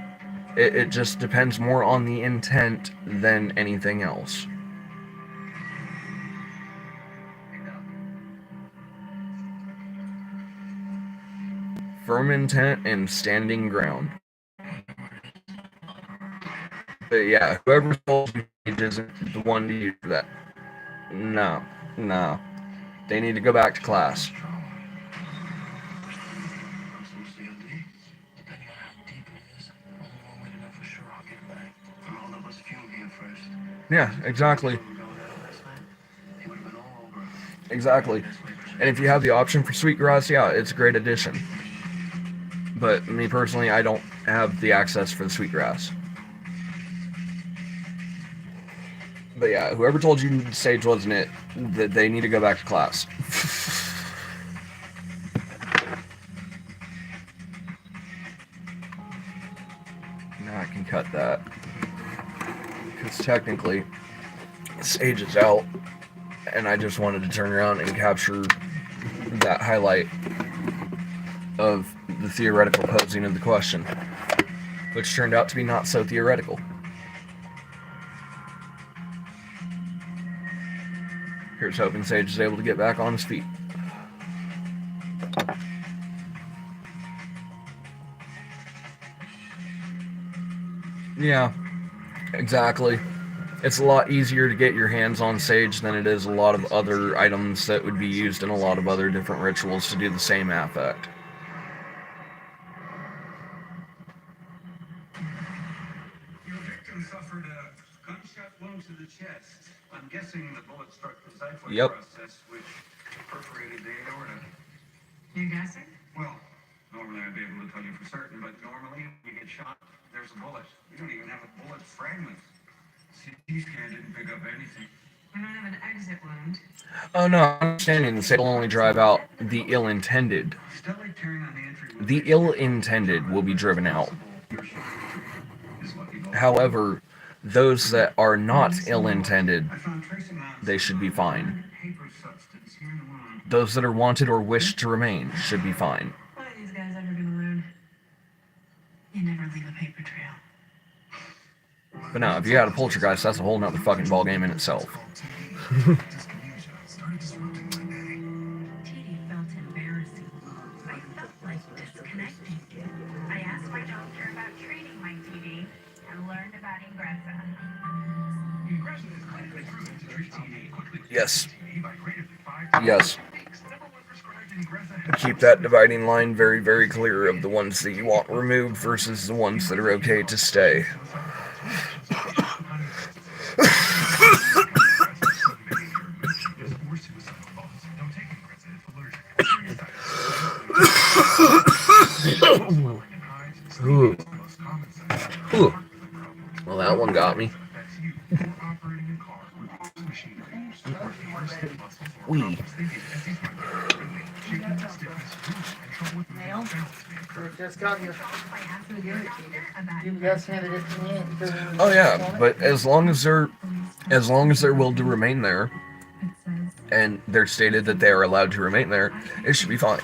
It just depends more on the intent than anything else. Firm intent and standing ground. But yeah, whoever told you sage isn't the one to use that. No. They need to go back to class. Yeah, exactly. Exactly. And if you have the option for sweetgrass, yeah, it's a great addition. But me personally, I don't have the access for the sweetgrass. But yeah, whoever told you sage wasn't it, that they need to go back to class. Now I can cut that. Because technically, sage is out, and I just wanted to turn around and capture that highlight of the theoretical posing of the question, which turned out to be not so theoretical. Here's hoping Sage is able to get back on his feet. Yeah, exactly. It's a lot easier to get your hands on sage than it is a lot of other items that would be used in a lot of other different rituals to do the same affect. Your victim suffered a gunshot wound to the chest. I'm guessing the bullet struck the xiphoid Yep. process, which perforated the aorta. You're guessing? Well, normally I'd be able to tell you for certain, but normally when you get shot, there's a bullet. We don't even have a bullet fragment. CT scan didn't pick up anything. We don't have an exit wound. Oh no, I'm understanding the sage will only drive out the ill-intended. Stellate tearing on the entry wound. The ill-intended will be driven out. Is what people- However, those that are not ill-intended, I found trace amounts they should be fine. of paper substance here in the wound. Those that are wanted or wish to remain should be fine. What are these guys ever gonna learn? You never leave a paper trail. But now, if you had a poltergeist, that's a whole nother fucking ballgame in itself. TD felt embarrassing. I felt like disconnecting. I asked my doctor about treating my TD and learned about Ingrezza. Ingrezza is clinically proven to treat TD quickly. Yes. TD by greater than 5 Yes. weeks. Number one prescribed Ingrezza. Keep that dividing line very, very clear of the ones that you want removed versus the ones that are okay to stay. Ooh. Ooh. Well, that one got me. Wee. Mail? It just got here. You About just handed it to me. Because Oh yeah, but as long as they're willed to remain there, and they're stated that they are allowed to remain there, it should be fine.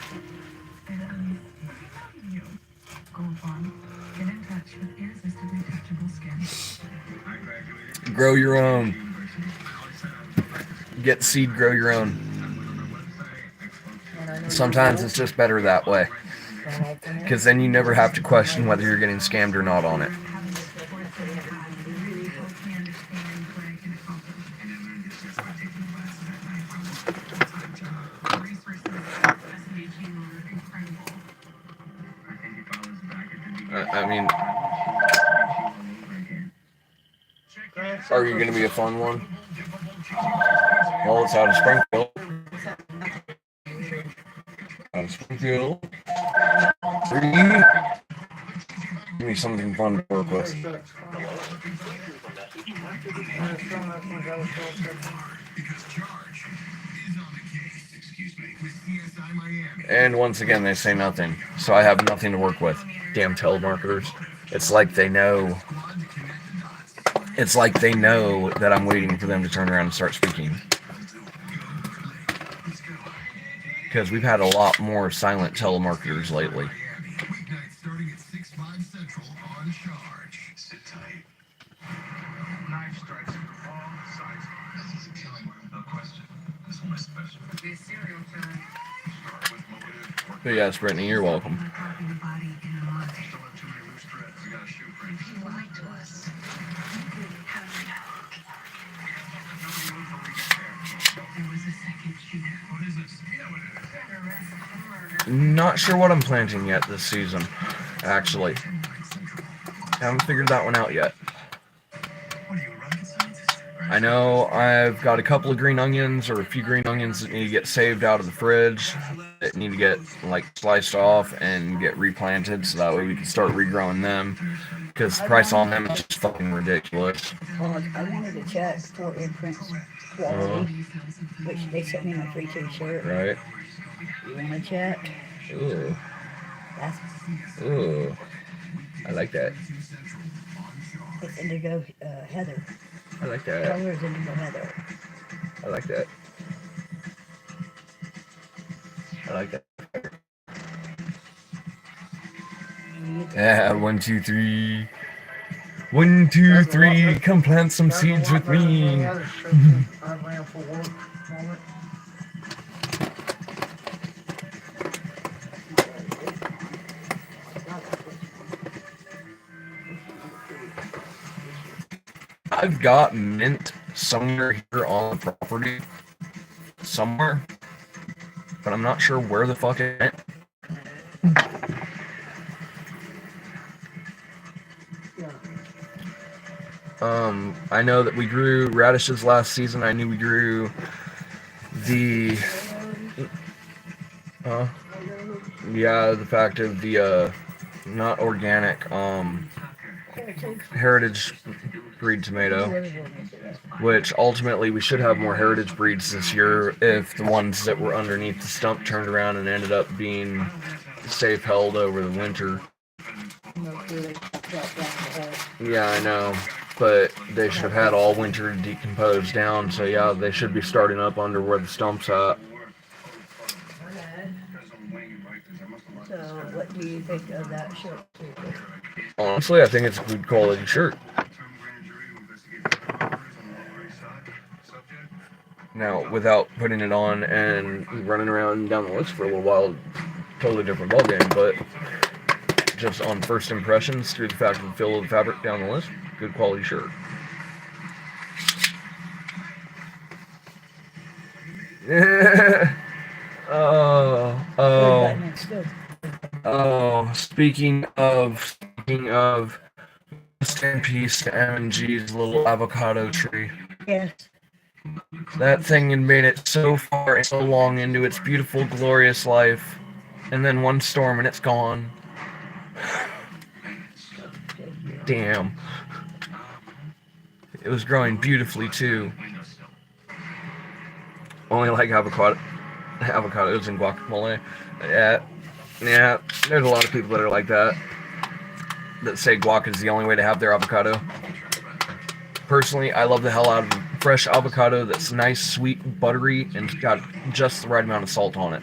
Get in touch with irresistibly touchable skin. Grow your own. Get seed, grow your own. Sometimes it's just better that way, because then you never have to question whether you're getting scammed or not on it. Having the support that I had really helped me understand what I can accomplish. And I learned this just by taking classes at night. The resources at SMHE were incredible. I think if I was back at the I mean, are you going to be a fun one? Well, it's out of Springfield. Out of Springfield. 3. Give me something fun to work with. And once again, they say nothing, so I have nothing to work with. Damn telemarketers. It's like they know. It's like they know that I'm waiting for them to turn around and start speaking. Because we've had a lot more silent telemarketers lately. Weeknights starting at 6, 5 Central on charge. Sit tight. Knife strikes from all sides. This is a killing one, no question. This one is special. Be a serial killer. Start with motive. But yes, Brittany, you're welcome. Copy the body in a month. Still have too many loose threads. We got a shoe print. He lied to us. How do we know? There was a second shooter. What is this? Yeah, what is it? Arrest for murder. Not sure what I'm planting yet this season, actually. Haven't figured that one out yet. What are you, a rocket scientist? I know I've got a couple of green onions, or a few green onions that need to get saved out of the fridge, that need to get, like, sliced off and get replanted, so that way we can start regrowing them, because the price on them is just fucking ridiculous. Well, I wanted to check for imprints quality, which they sent me my free t-shirt. Right? You want to check? Ooh. That's Ooh. I like that. it's indigo heather. I like that. Color is indigo heather. I like that. I like that. Yeah, 1, 2, 3. 1, 2, 3. Come plant some seeds with me. I ran for work moment. I've got mint somewhere here on the property. Somewhere. But I'm not sure where the fuck it went. I know that we grew radishes last season. I knew we grew the the fact of the not organic heritage breed tomato, which ultimately we should have more heritage breeds this year if the ones that were underneath the stump turned around and ended up being safe held over the winter. Yeah, I know, but they should have had all winter to decompose down, so yeah, they should be starting up under where the stump's at. So, what do you think of that shirt? Honestly, I think it's a good quality shirt. Now, without putting it on and running around down the list for a little while, totally different ballgame, but just on first impressions, through the fact of the feel of the fabric down the list, good quality shirt. Speaking of, rest in peace to M&G's little avocado tree. Yes. That thing had made it so far and so long into its beautiful, glorious life, and then one storm and it's gone. Damn. It was growing beautifully too. Only like avocados and guacamole. Yeah, there's a lot of people that are like that say guac is the only way to have their avocado. Personally, I love the hell out of fresh avocado that's nice, sweet, buttery, and got just the right amount of salt on it.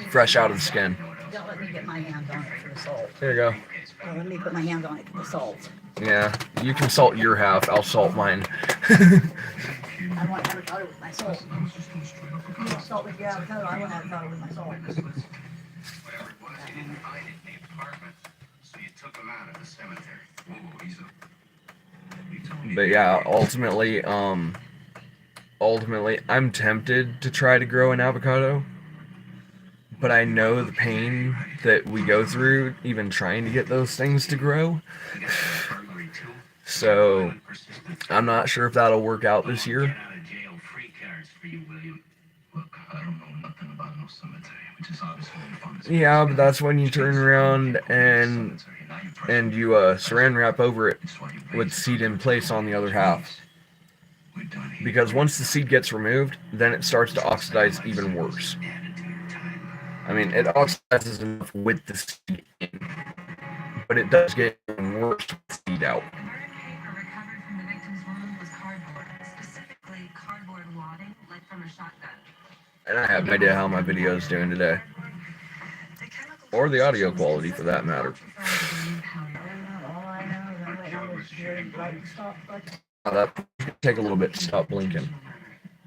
Fresh out of the skin. Don't let me get my hands on it for the salt. There you go. Let me put my hands on it for the salt. Yeah, you can salt your half, I'll salt mine. I want avocado with my salt. You want salt with your avocado, I want avocado with my salt. Whatever it was, you didn't find it in the apartment, so you took him out of the cemetery. Whoa, he's a... But yeah, ultimately, I'm tempted to try to grow an avocado, but I know the pain that we go through even trying to get those things to grow. So I'm not sure if that'll work out this year. Yeah, but that's when you turn around and you saran wrap over it with seed in place on the other half. Because once the seed gets removed, then it starts to oxidize even worse. I mean, it oxidizes enough with the seed in, but it does get even worse with the seed out. The murder paper recovered from the victim's wound was cardboard, specifically cardboard wadding, like from a shotgun. And I have no idea how my video is doing today. Or the audio quality, for that matter. That can take a little bit to stop blinking.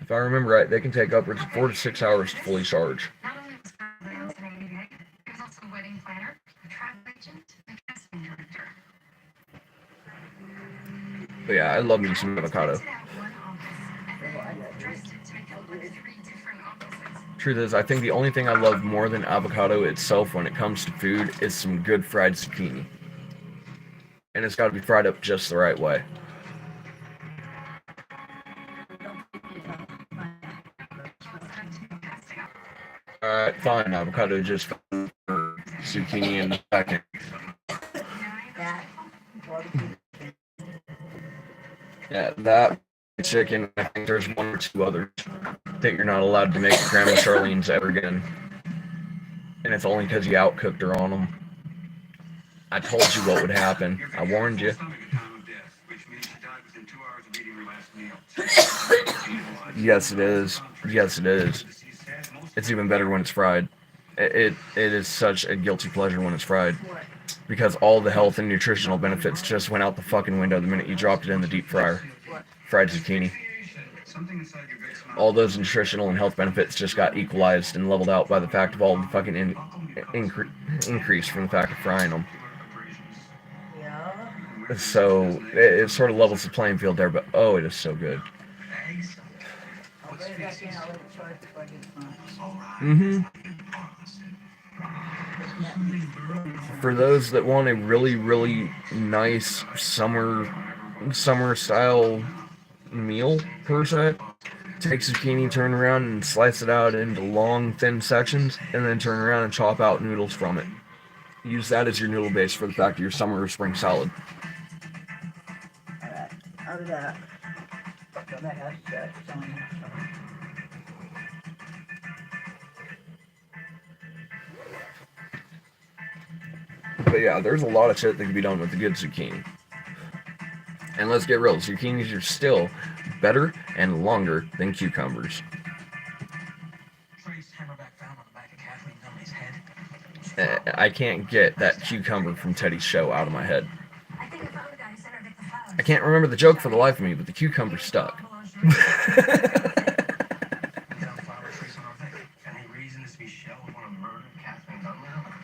If I remember right, they can take upwards of 4 to 6 hours to fully charge. Not only was Carl an ADA, he was also a wedding planner, a travel agent, and casting director. But yeah, I love me some avocado. Truth is, I think the only thing I love more than avocado itself when it comes to food is some good fried zucchini. And it's got to be fried up just the right way. Alright, fine, avocado just for zucchini in a second. Yeah, that chicken, I think there's 1 or 2 others that you're not allowed to make Grandma Charlene's ever again. And it's only because you outcooked her on them. I told you what would happen. I warned you. Yes, it is. Yes, it is. It's even better when it's fried. It is such a guilty pleasure when it's fried. Because all the health and nutritional benefits just went out the fucking window the minute you dropped it in the deep fryer. Fried zucchini. All those nutritional and health benefits just got equalized and leveled out by the fact of all the fucking increase from the fact of frying them. So it sort of levels the playing field there, but oh, it is so good. For those that want a really, really nice summer style meal per se, take zucchini, turn around and slice it out into long, thin sections, and then turn around and chop out noodles from it. Use that as your noodle base for the fact of your summer or spring salad. Out of that. But yeah, there's a lot of shit that can be done with a good zucchini. And let's get real, zucchinis are still better and longer than cucumbers. Trace hammerback found on the back of Kathleen Nunley's head. I can't get that cucumber from Teddy's show out of my head. I think I found a guy who sent her to get the flowers. I can't remember the joke for the life of me, but the cucumber stuck. We got a flower trace on our thing. Any reason this Michelle would want to murder Catherine Dunlap?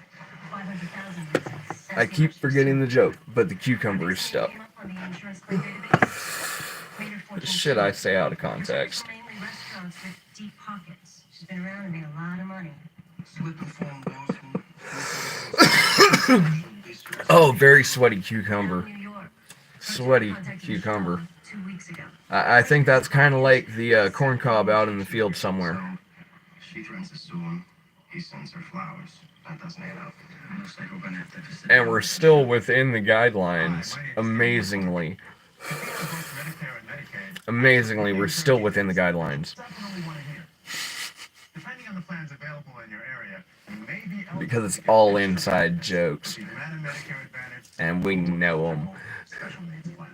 500,000 reasons. I keep forgetting the joke, but the cucumber is stuck. Came up on the insurance claim database. Made her fortune Shit I say out of context. mainly restaurants with deep pockets. She's been around and made a lot of money. Slip and fall Boston. Oh, very sweaty cucumber. New York. Sweaty Contacted cucumber. Michelle 2 weeks ago. I think that's kind of like the corn cob out in the field somewhere. She threatens to sue him. He sends her flowers. That doesn't add up. Looks like we're gonna have to just. And we're still within the guidelines. Amazingly. Amazingly, we're still within the guidelines. Depending on the plans available in your area, you may be eligible Because it's to get all extra inside jokes. Humana Medicare Advantage And we know them. special needs plan.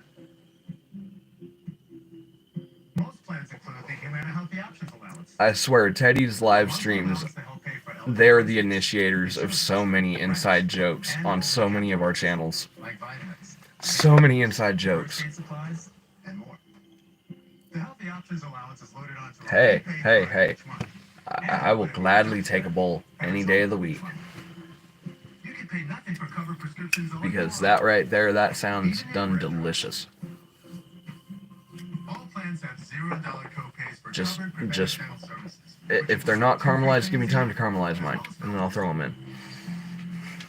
Most plans include the Humana Healthy Options allowance. I swear, Teddy's live streams, they're the initiators of so many inside jokes on so many of our channels. Like vitamins, So many inside jokes. first aid supplies, and more. The Healthy Options allowance is loaded onto a Hey, prepaid hey, card hey. each month. I will gladly take a bowl any day of the week. You can pay nothing for covered prescriptions or Because more. that right there, that sounds done delicious. All plans have $0 copays for Just- covered preventive just- dental services. If they're not caramelized, give me time to caramelize mine. And then I'll throw them in.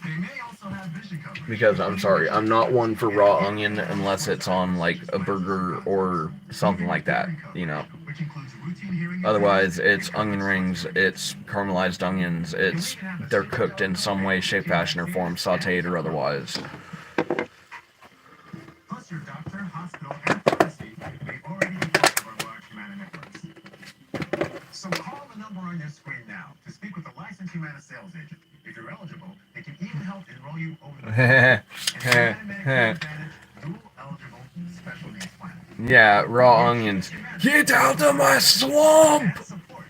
They may also have vision coverage. Because I'm sorry, I'm not one for raw onion unless it's on like a burger or something like that, you know. Which includes routine hearing Otherwise, it's onion rings, it's caramelized onions, it's they're cooked in some way, shape, fashion, or form, sautéed or otherwise. Plus your doctor, hospital, and pharmacy may already be part of our large Humana networks. So call the number on your screen now to speak with a licensed Humana sales agent. If you're eligible, they can even help enroll you over the phone. And Humana Medicare Advantage dual eligible special needs plan. Yeah, raw onions. Get out of my swamp! And support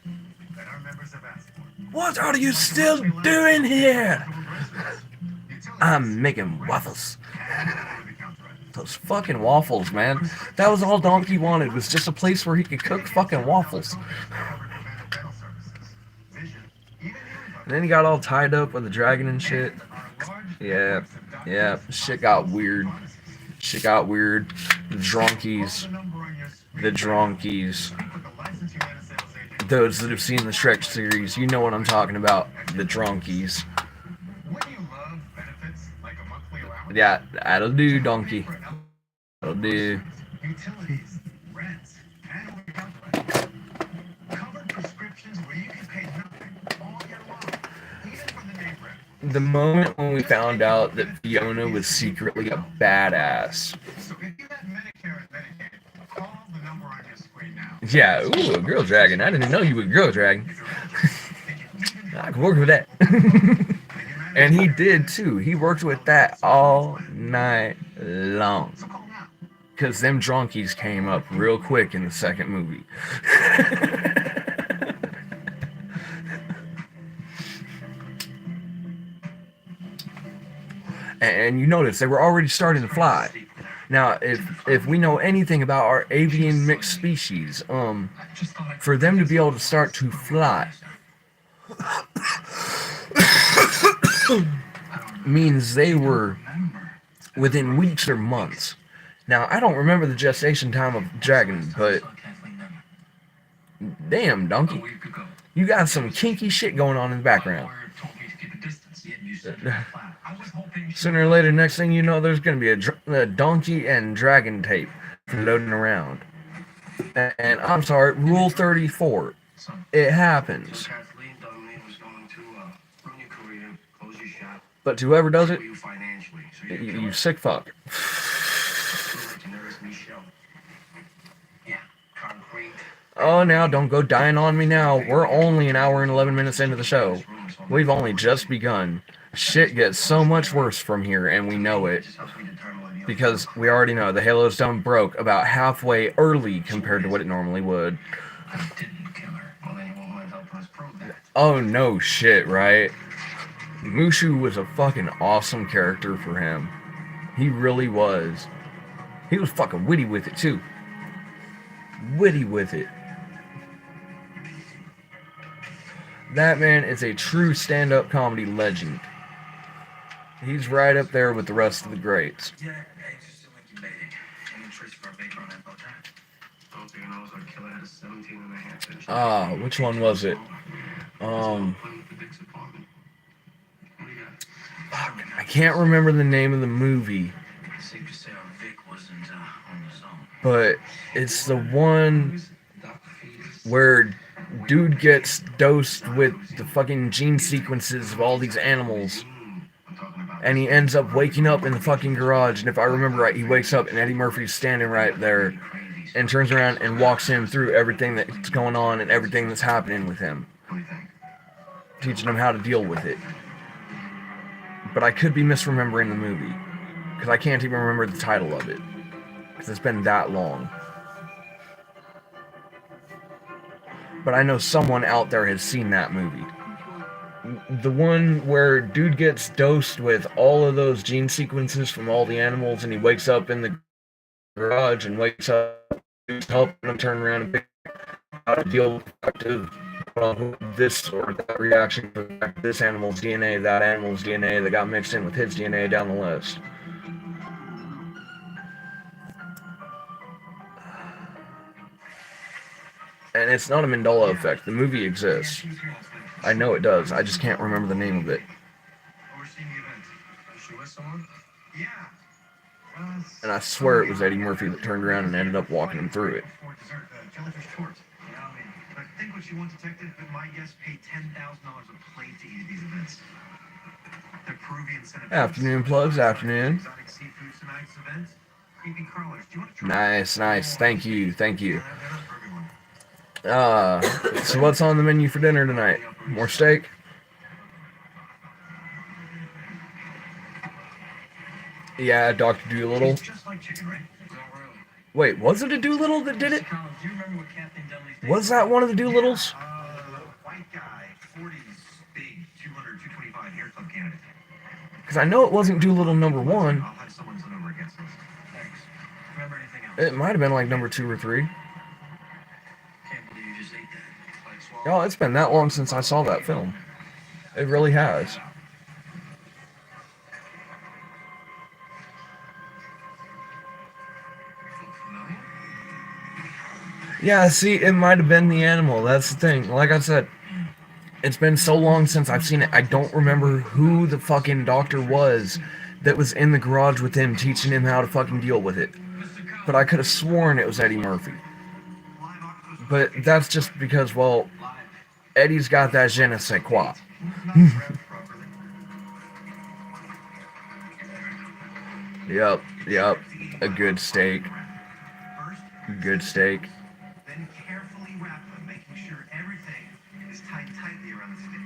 that our members have asked for. What are you still doing here? I'm making waffles. Those fucking waffles, man. That was all Donkey wanted, was just a place where he could cook fucking waffles. And then he got all tied up with the dragon and shit. Yeah, shit got weird. Shit got weird. The dronkies. The dronkies. Those that have seen the Shrek series, you know what I'm talking about. The dronkies. Yeah, that'll do, donkey. That'll do. Utilities, rents, and over-the-counter. Covered prescriptions where you can pay nothing all year long, even for the name brand. The moment when we found out that Fiona was secretly a badass. So if you have Medicare and Medicaid, call the number on your screen now. Yeah, ooh, a girl dragon. I didn't know you were a girl dragon. I can work with that. And he did too. He worked with that all night long. So call now. Because them dronkies came up real quick in the second movie. And you notice they were already starting to fly. Now, if we know anything about our avian mixed species, for them to be able to start to fly means they were within weeks or months. Now, I don't remember the gestation time of dragon, but damn, donkey, you got some kinky shit going on in the background. Sooner or later, next thing you know, there's going to be a donkey and dragon tape floating around. And I'm sorry, Rule 34. It happens. But to whoever does it, you sick fuck. Oh, now, don't go dying on me now. We're only an hour and 11 minutes into the show. We've only just begun. Shit gets so much worse from here, and we know it. Because we already know the Halo's done broke about halfway early compared to what it normally would. Oh, no shit, right? Mushu was a fucking awesome character for him. He really was. He was fucking witty with it, too. Witty with it. That man is a true stand-up comedy legend. He's right up there with the rest of the greats. Which one was it? I can't remember the name of the movie. But it's the one where dude gets dosed with the fucking gene sequences of all these animals. And he ends up waking up in the fucking garage. And if I remember right, he wakes up and Eddie Murphy's standing right there. And turns around and walks him through everything that's going on and everything that's happening with him. Teaching him how to deal with it. But I could be misremembering the movie. Because I can't even remember the title of it. Because it's been that long. But I know someone out there has seen that movie. The one where dude gets dosed with all of those gene sequences from all the animals and he wakes up in the garage and wakes up helping him turn around and pick how to deal with this or that reaction for this animal's DNA, that animal's DNA that got mixed in with his DNA down the list. And it's not a Mandela effect. The movie exists. I know it does. I just can't remember the name of it. And I swear it was Eddie Murphy that turned around and ended up walking him through it. Afternoon plugs, afternoon. Nice, nice. Thank you, thank you. So what's on the menu for dinner tonight? More steak? Yeah, Dr. Doolittle. Wait, was it a Doolittle that did it? Was that one of the Doolittles? Because I know it wasn't Doolittle number 1. It might have been like number 2 or 3. Y'all, it's been that long since I saw that film. It really has. Yeah, see, it might have been the animal. That's the thing. Like I said, it's been so long since I've seen it, I don't remember who the fucking doctor was that was in the garage with him teaching him how to fucking deal with it. But I could have sworn it was Eddie Murphy. But that's just because, well, Eddie's got that je ne sais quoi. Yep. A good steak. Good steak. Then carefully wrap them, making sure everything is tied tightly around the stick.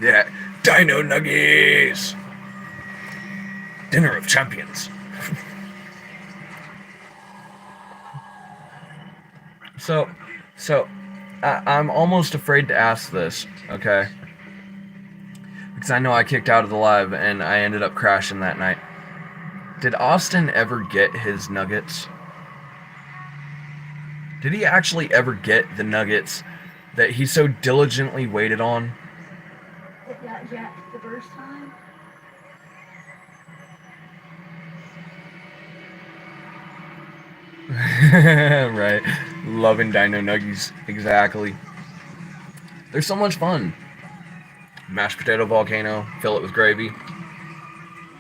Yeah, Dino Nuggies! Dinner of Champions. So, I'm almost afraid to ask this, okay? Because I know I kicked out of the live and I ended up crashing that night. Did Austin ever get his nuggets? Did he actually ever get the nuggets that he so diligently waited on? Yeah, the first time. Right. Loving Dino Nuggies. Exactly. They're so much fun. Mashed potato volcano. Fill it with gravy.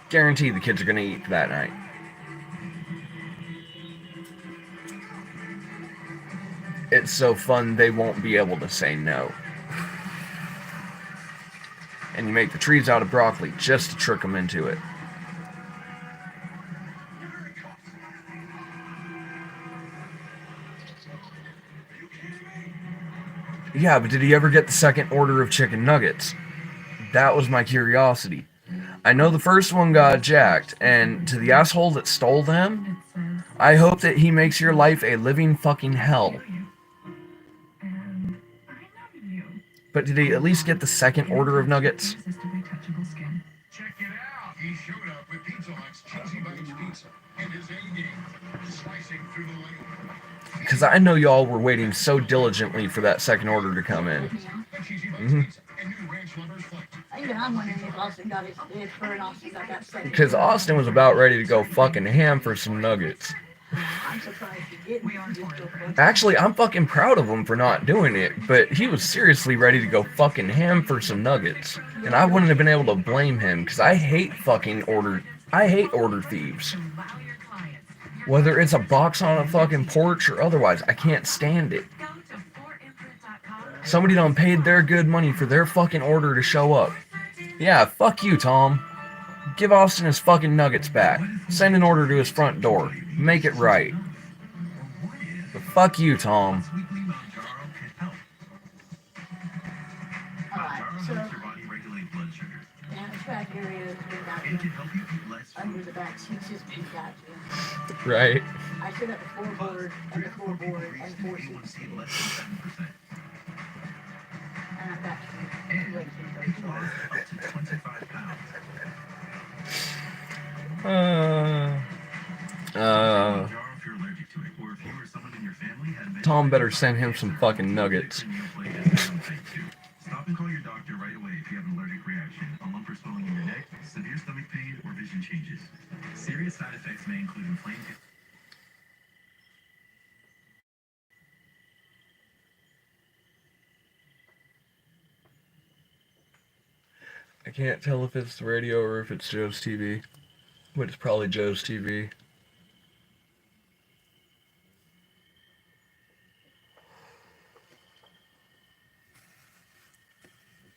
Guaranteed the kids are going to eat that night. It's so fun they won't be able to say no. And you make the trees out of broccoli just to trick them into it. Yeah, but did he ever get the second order of chicken nuggets? That was my curiosity. I know the first one got jacked, and to the asshole that stole them, I hope that he makes your life a living fucking hell. But did he at least get the second order of nuggets? Irresistibly touchable skin. Check it out. He showed up with Pizza Hut's Cheesy Bites Pizza and his A-game, slicing through the lane. Because I know y'all were waiting so diligently for that second order to come in. A Cheesy Bites Mhm. Pizza and new Ranch Lovers Flight. Even I'm wondering if Austin got his, if her and Austin got that second. Because Austin was about ready to go fucking ham for some nuggets. I'm surprised he didn't. We are He just torn. go for it. Actually, I'm fucking proud of him for not doing it, but he was seriously ready to go fucking ham for some nuggets. And I wouldn't have been able to blame him, because I hate order thieves. Wow your clients. Whether it's a box on a fucking porch or otherwise, I can't stand it. Go to forimprint.com. Somebody done paid their good money for their fucking order to show up. Yeah, fuck you, Tom. Give Austin his fucking nuggets back. Send an order to his front door. Make it right. But fuck you, Tom. Weekly Manjaro can help. Alright, Manjaro so helps your body regulate blood sugar. now the track area has been got It can help you eat less under food. the back seats has been got you. Right. I set up the floorboard and the floorboard and 4 seats. A1C less than 7%. And I've got And legs people lost up to 25 pounds. Manjaro if you're allergic to it, or if you or someone in your family had Tom better send him some fucking nuggets. Stop and call your doctor right away if you have an allergic reaction, a lump or swelling in your neck, severe stomach pain, or vision changes. Serious side effects may include inflamed. I can't tell if it's the radio or if it's Joe's TV. But it's probably Joe's TV.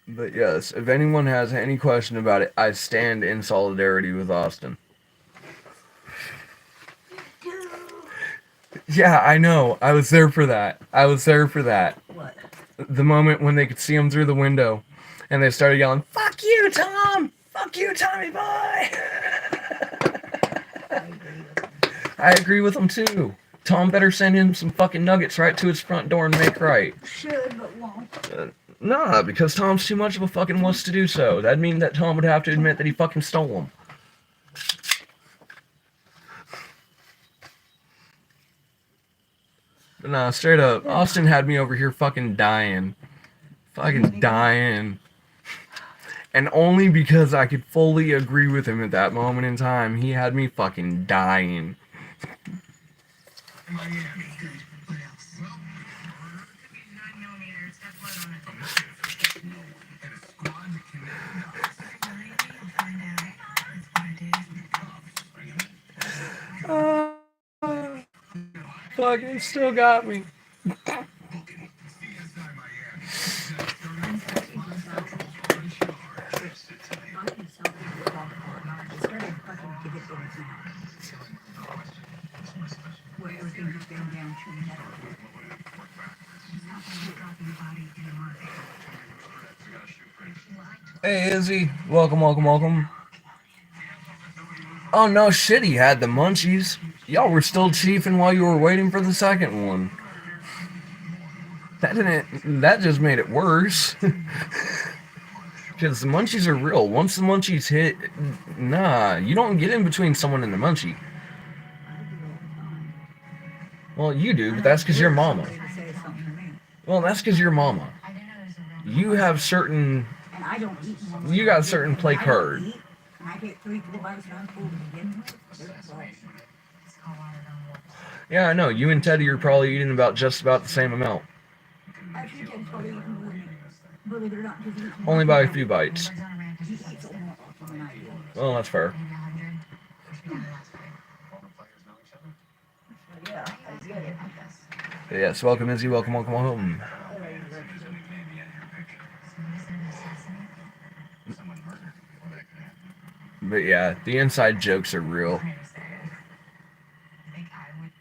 But yes, if anyone has any question about it, I stand in solidarity with Austin. Yeah, I know. I was there for that. what? The moment when they could see him through the window and they started yelling, "Fuck you, Tom! Fuck you, Tommy boy!" I agree with him. I agree with him too. Tom better send him some fucking nuggets right to his front door and make right. Should, but won't. Nah, because Tom's too much of a fucking wuss to do so. That'd mean that Tom would have to admit that he fucking stole them. But nah, straight up, Austin had me over here fucking dying. Fucking dying. And only because I could fully agree with him at that moment in time, he had me fucking dying. Miami. Good. What else? 9mm, got blood on it. And a squad that can We'll find out. That's what it is. Fucking still got me. CSI Miami. I can sell people the dog park. It's starting to fucking give it business now. Where everything has been down to metal. It's not like we're dropping the body in the market. Hey Izzy, welcome. Oh no shit, he had the munchies. Y'all were still chiefing while you were waiting for the second one. That just made it worse. Because the munchies are real. Once the munchies hit, nah, you don't get in between someone and the munchie. Well, you do, but that's because you're mama. Somebody to say something to me. Well, that's because you're mama. I didn't know there's a real You have certain. And I don't eat one. You got certain play I don't card. eat, and I get 3-4 bites and I'm full to begin with. There's like, It's called water on wolves. Yeah, I know. You and Teddy are probably eating about just about the same amount. actually, Ted's probably eating more than me. Believe it or not, because he eats Only more by a than few bites. Birds on a rampage. He eats a lot more than I do. Well, that's fair. Maybe 100. Should be done last week. So, yeah, I get it. But yes, welcome Izzy, welcome. Somebody said assassinate. But yeah, the inside jokes are real. Trying to say. I think I would.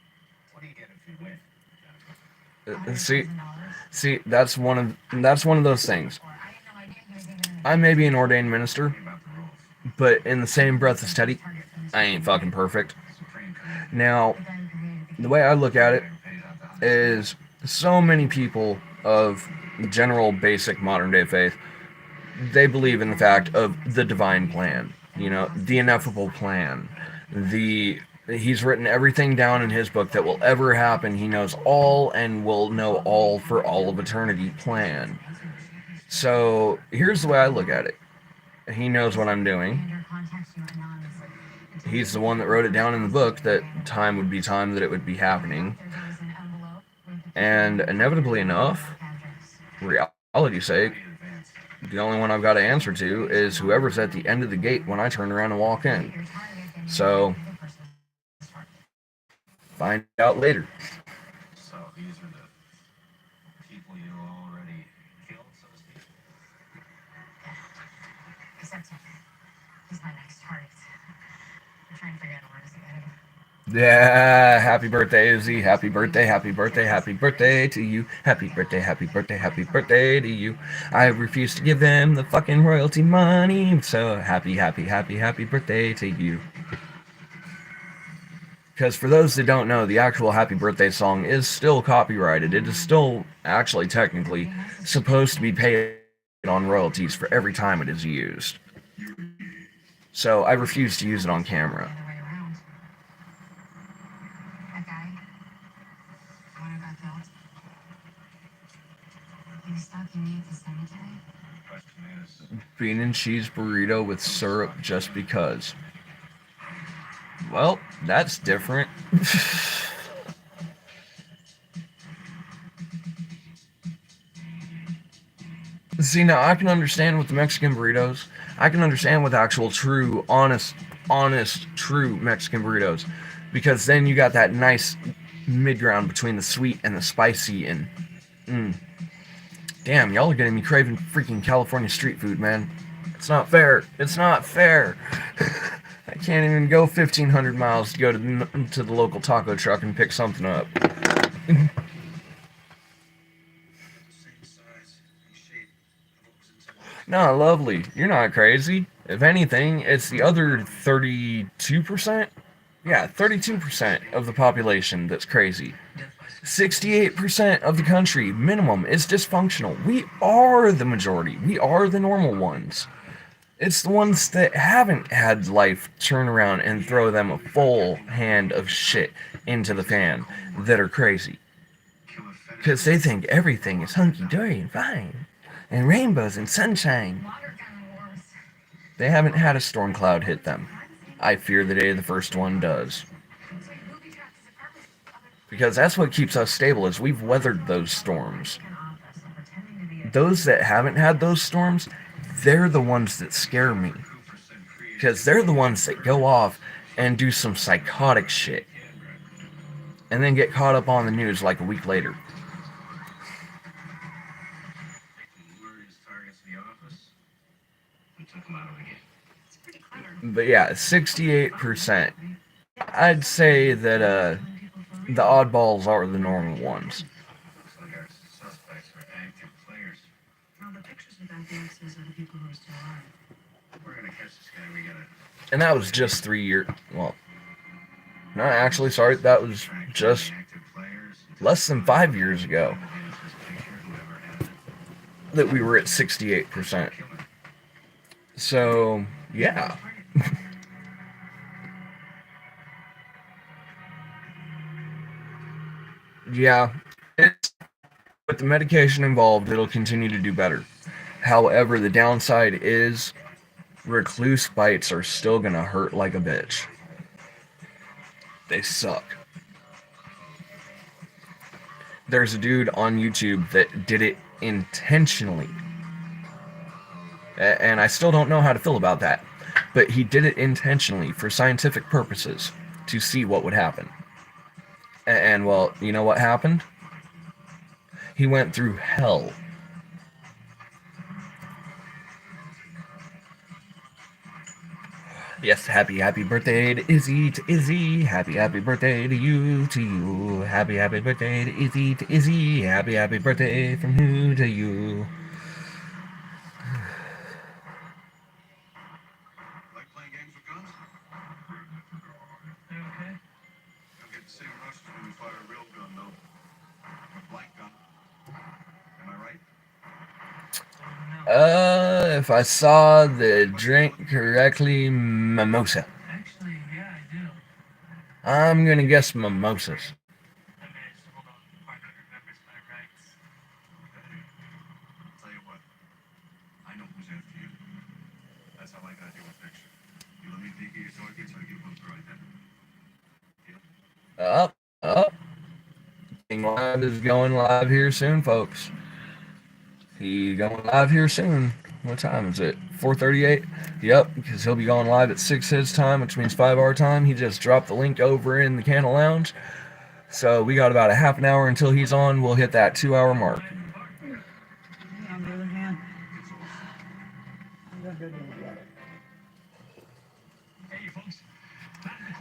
What do you get if you win? See, that's one of those things. Or I didn't know I didn't do anything. I may be an ordained minister, About the rules. but in the same breath as Teddy, I ain't fucking perfect. Supreme Court. Now, the way I look at it is so many people of general basic modern day faith, they believe in the fact of the divine plan, the ineffable plan. The He's written everything down in his book that will ever happen. He knows all and will know all for all of eternity plan. So here's the way I look at it. He knows what I'm doing. He's the one that wrote it down in the book that time would be time that it would be happening. And inevitably enough, reality's sake, the only one I've got to answer to is whoever's at the end of the gate when I turn around and walk in. So, find out later. So these are the people you already killed, so to speak. Except him. He's my next target. I'm trying to figure out where to get him. Yeah, happy birthday, Izzy. Happy birthday, happy birthday, happy birthday to you. Happy birthday, happy birthday, happy birthday to you. I refuse to give them the fucking royalty money. So happy, happy, happy, happy birthday to you. Because for those that don't know, the actual happy birthday song is still copyrighted. It is still actually technically supposed to be paid on royalties for every time it is used. So I refuse to use it on camera. The other way around. That guy, the one who got killed, he's stalking me at the cemetery. The question is, Bean and cheese burrito with syrup just because. Well, that's different. See, now I can understand with the Mexican burritos. I can understand with actual, true, honest, true Mexican burritos. Because then you got that nice mid-ground between the sweet and the spicy and... Damn, y'all are getting me craving freaking California street food, man. It's not fair. It's not fair. I can't even go 1,500 miles to go to the local taco truck and pick something up. same size and shape of what was intended. No, lovely. You're not crazy. If anything, it's the other 32%. Yeah, 32% of the population that's crazy. 68% of the country, minimum, is dysfunctional. We are the majority. We are the normal ones. It's the ones that haven't had life turn around and throw them a full hand of shit into the fan that are crazy. Because they think everything is hunky-dory and fine. And rainbows and sunshine. Water gun wars. They haven't had a storm cloud hit them. I fear the day the first one does. So you booby trapped his apartment. Because that's what keeps us stable, is we've weathered those storms. An office and pretending to be a Those that haven't had those storms, they're the ones that scare me. Because they're the ones that go off and do some psychotic shit. And then get caught up on the news like a week later. Glorious targets in the office. We took them out of the game. It's pretty clever. But yeah, 68%. I'd say that the oddballs are the normal ones. Looks like our suspects are active players. Well, the pictures without the X's are the people who are still alive. We're gonna catch this guy. We gotta And that was just 3 years. Well, no, actually, sorry, that was just active players. less than 5 years ago Advance this picture, whoever had it. that we were at 68%. So, yeah. Yeah, with the medication involved, it'll continue to do better. However, the downside is recluse bites are still gonna hurt like a bitch. They suck. There's a dude on YouTube that did it intentionally. And I still don't know how to feel about that. But he did it intentionally for scientific purposes to see what would happen. And well, you know what happened? He went through hell. Yes, happy birthday to Izzy, to Izzy. Happy birthday to you, to you. Happy birthday to Izzy, to Izzy. Happy birthday from who to you. Like playing games with guns? Okay. Don't get the same rush when we fire a real gun, though. A blank gun. If I saw the drink correctly, mimosa. Actually, yeah, I do. I'm gonna guess mimosas. I managed to hold on 500 members by rights. I'll tell you what. I know who's after you. That's how I got your affection. You let me think of your targets, I give one right then. Up, up. King Live is going live here soon, folks. He's going live here soon. What time is it? 4:38. Yep, because he'll be going live at 6 his time, which means 5 our time. He just dropped the link over in the Candle Lounge. So we got about a half an hour until he's on. We'll hit that 2-hour mark. On the other hand, I'm gonna go get it. Hey, folks.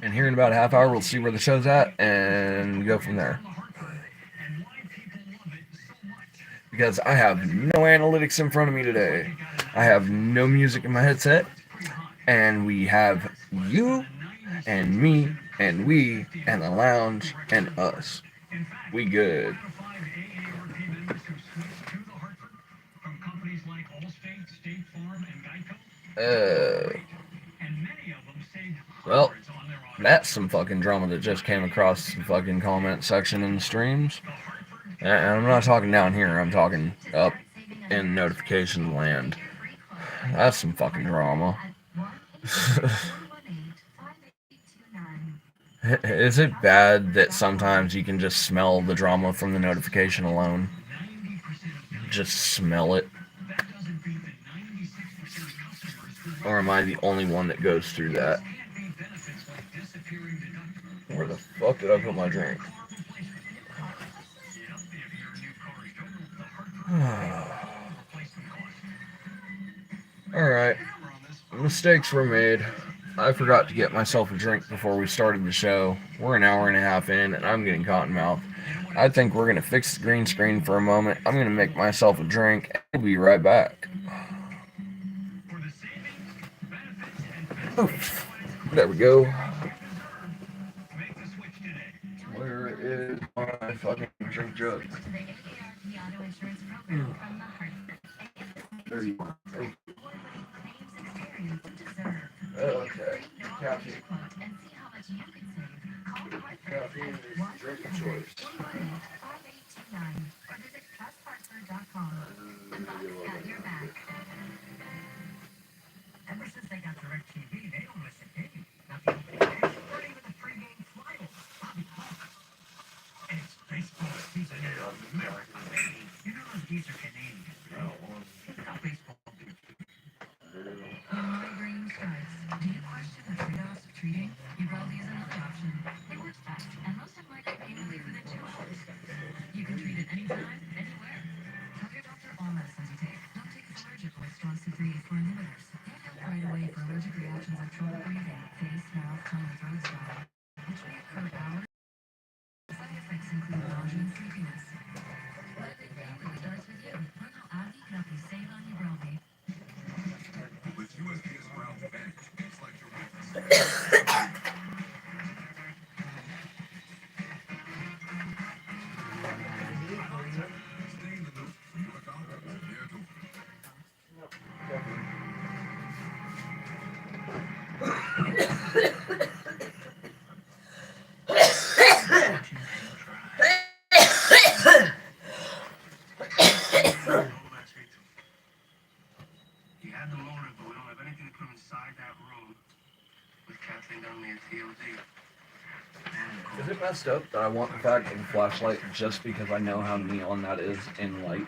And here in about a half hour, we'll see where the show's at and go from there. And why people love it so much. Because I have no analytics in front of me today. I have no music in my headset. And we have you and me and we and the lounge and us. We good. Well, that's some fucking drama that just came across the fucking comment section in the streams. And I'm not talking down here, I'm talking up in notification land. That's some fucking drama. Is it bad that sometimes you can just smell the drama from the notification alone? Just smell it? Or am I the only one that goes through that? Where the fuck did I put my drink? Alright. Mistakes were made. I forgot to get myself a drink before we started the show. We're an hour and a half in, and I'm getting cotton mouth. I think we're going to fix the green screen for a moment. I'm going to make myself a drink, and we'll be right back. Oof. There we go. Where is my fucking drink jug? There you are. Okay. Caffeine. Caffeine is drink of choice. Ever since they got DirecTV, they don't miss a game. Nothing but cash, or even a pregame flyover. Bobby Clark. And it's baseball season in America, baby. You know those geese are Canadian. It's not baseball. Green stripes. Do you question the trade-offs of treating? Uvalde is another option. It works fast, and most of my conveniently within 2 hours. You can treat it anytime, anywhere. Tell your doctor all medicines you take. Don't take allergic or strong C3 for inhibitors. Get help right away for allergic reactions like trouble breathing, face, mouth, tongue, and throat swelling, which may occur hours. Side effects include nausea and sleepiness. But a big family starts with you. Learn how AbbVie can help you save on Uvalde. With USPS Brown Bank, it's like your witness. Stay in the loop. You look out. There too. He had the motive, but we don't have anything to put him inside that room with Kathleen down there at TLD. Is it messed up that I want the fact of the flashlight just because I know how neon that is in light?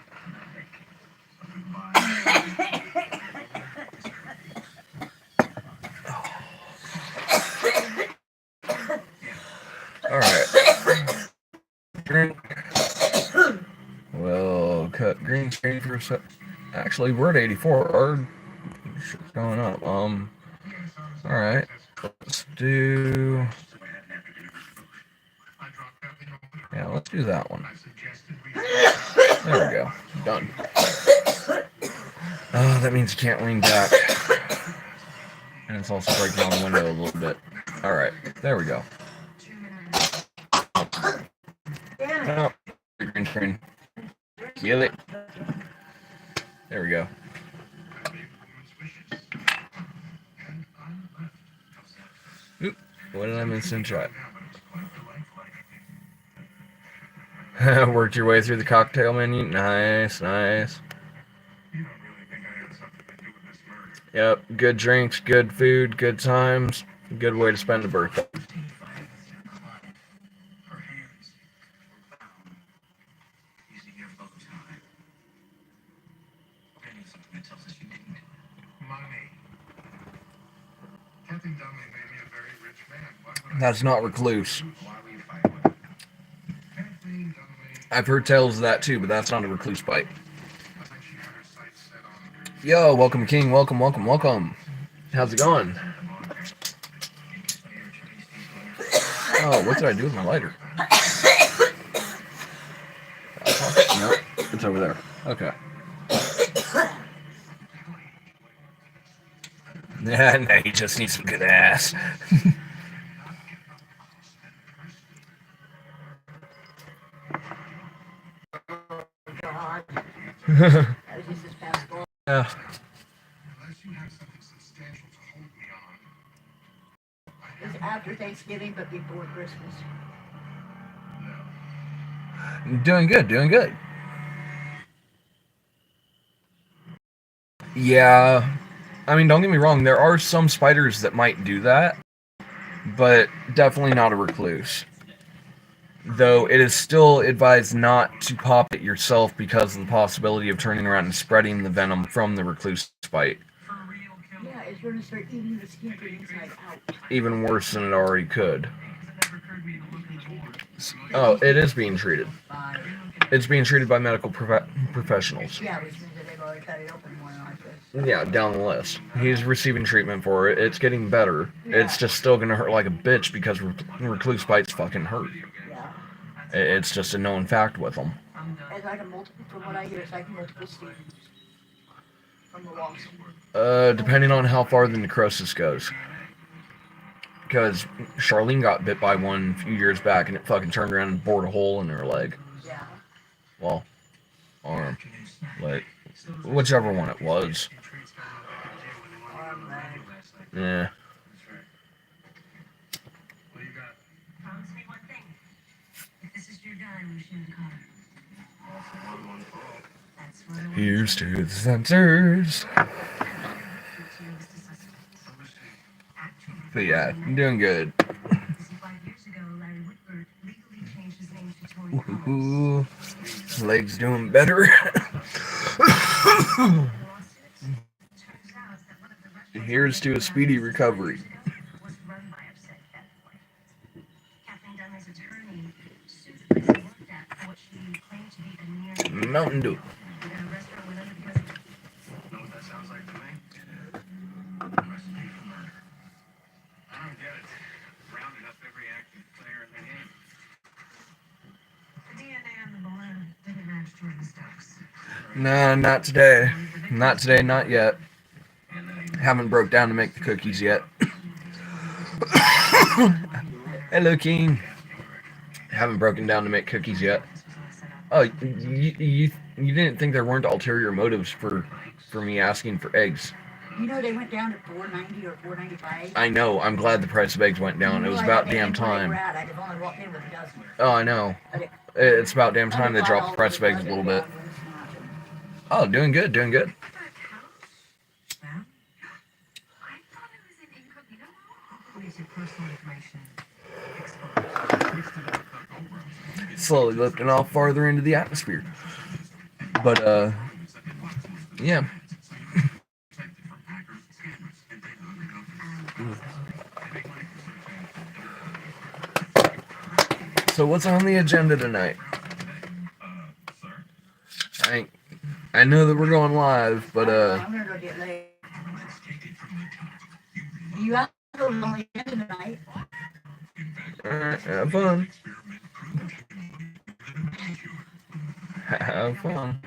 Alright. Drink. We'll cut green screen for a sec. Actually, we're at 84. Our shit's going up. Alright. Let's do... Yeah, let's do that one. There we go. Done. Oh, that means you can't lean back. And it's also breaking on the window a little bit. Alright, there we go. Oh, green screen. Kill it. There we go. What did I miss in chat? Worked your way through the cocktail menu. Nice, nice. Yep, good drinks, good food, good times. Good way to spend a birthday. That's not recluse. I've heard tales of that too, but that's not a recluse bite. Yo, welcome King, welcome, welcome, welcome. How's it going? Oh, what did I do with my lighter? No, it's over there. Okay. Yeah, no, you just need some good ass. God. That was just this past fall. Yeah. It's after Thanksgiving, but before Christmas. Doing good, doing good. Yeah. I mean, don't get me wrong, there are some spiders that might do that, but definitely not a recluse. Though it is still advised not to pop it yourself because of the possibility of turning around and spreading the venom from the recluse bite. Yeah, it's going to start eating the skin from inside out. Even worse than it already could. Oh, it is being treated. It's being treated by medical professionals. Yeah, which means that they've already cut it open more than like this. Yeah, down the list. He's receiving treatment for it. It's getting better. Yeah. It's just still gonna hurt like a bitch because recluse bites fucking hurt. Yeah. It's just a known fact with them. It's like a multiple, from what I hear, it's like multiple stings from the wasp. Depending on how far the necrosis goes. Because Charlene got bit by one a few years back and it fucking turned around and bored a hole in her leg. Yeah. Well, arm. Like, whichever one it was. Arm, leg. Yeah. Promise me one thing. If this is your gun, we shoot a car. That's what I want. Here's to the sensors. But yeah, I'm doing good. 5 years ago, Larry Whitford legally changed his name to Tony Collins. Ooh, legs doing better. Here's to a speedy recovery. Was run by upset Catholic. Kathleen Dunley's attorney sued the place he worked at for what she claimed to be a near Mountain Dew. in a restaurant with under because Know what that sounds like to me? Recipe for murder. I don't get it. Rounded up every active player in the game. the DNA on the balloon didn't match Jordan Stokes. Nah, not today. Not today, not yet. Haven't broke down to make the cookies yet. Hello, King. Haven't broken down to make cookies yet. Oh, you didn't think there weren't ulterior motives for me asking for eggs? You know they went down to $4.90 or $4.95. I know. I'm glad the price of eggs went down. It was about damn time. I'd have only walked in with a dozen. Oh, I know. It's about damn time they dropped the price of eggs a little bit. Oh, doing good, doing good. I thought it was an incognito. Leaves your personal information exposed. Slowly lifting off farther into the atmosphere. But, yeah. So what's on the agenda tonight? I know that we're going live, but I'm gonna go get laid. You have to go only tonight. alright, have fun. Have fun.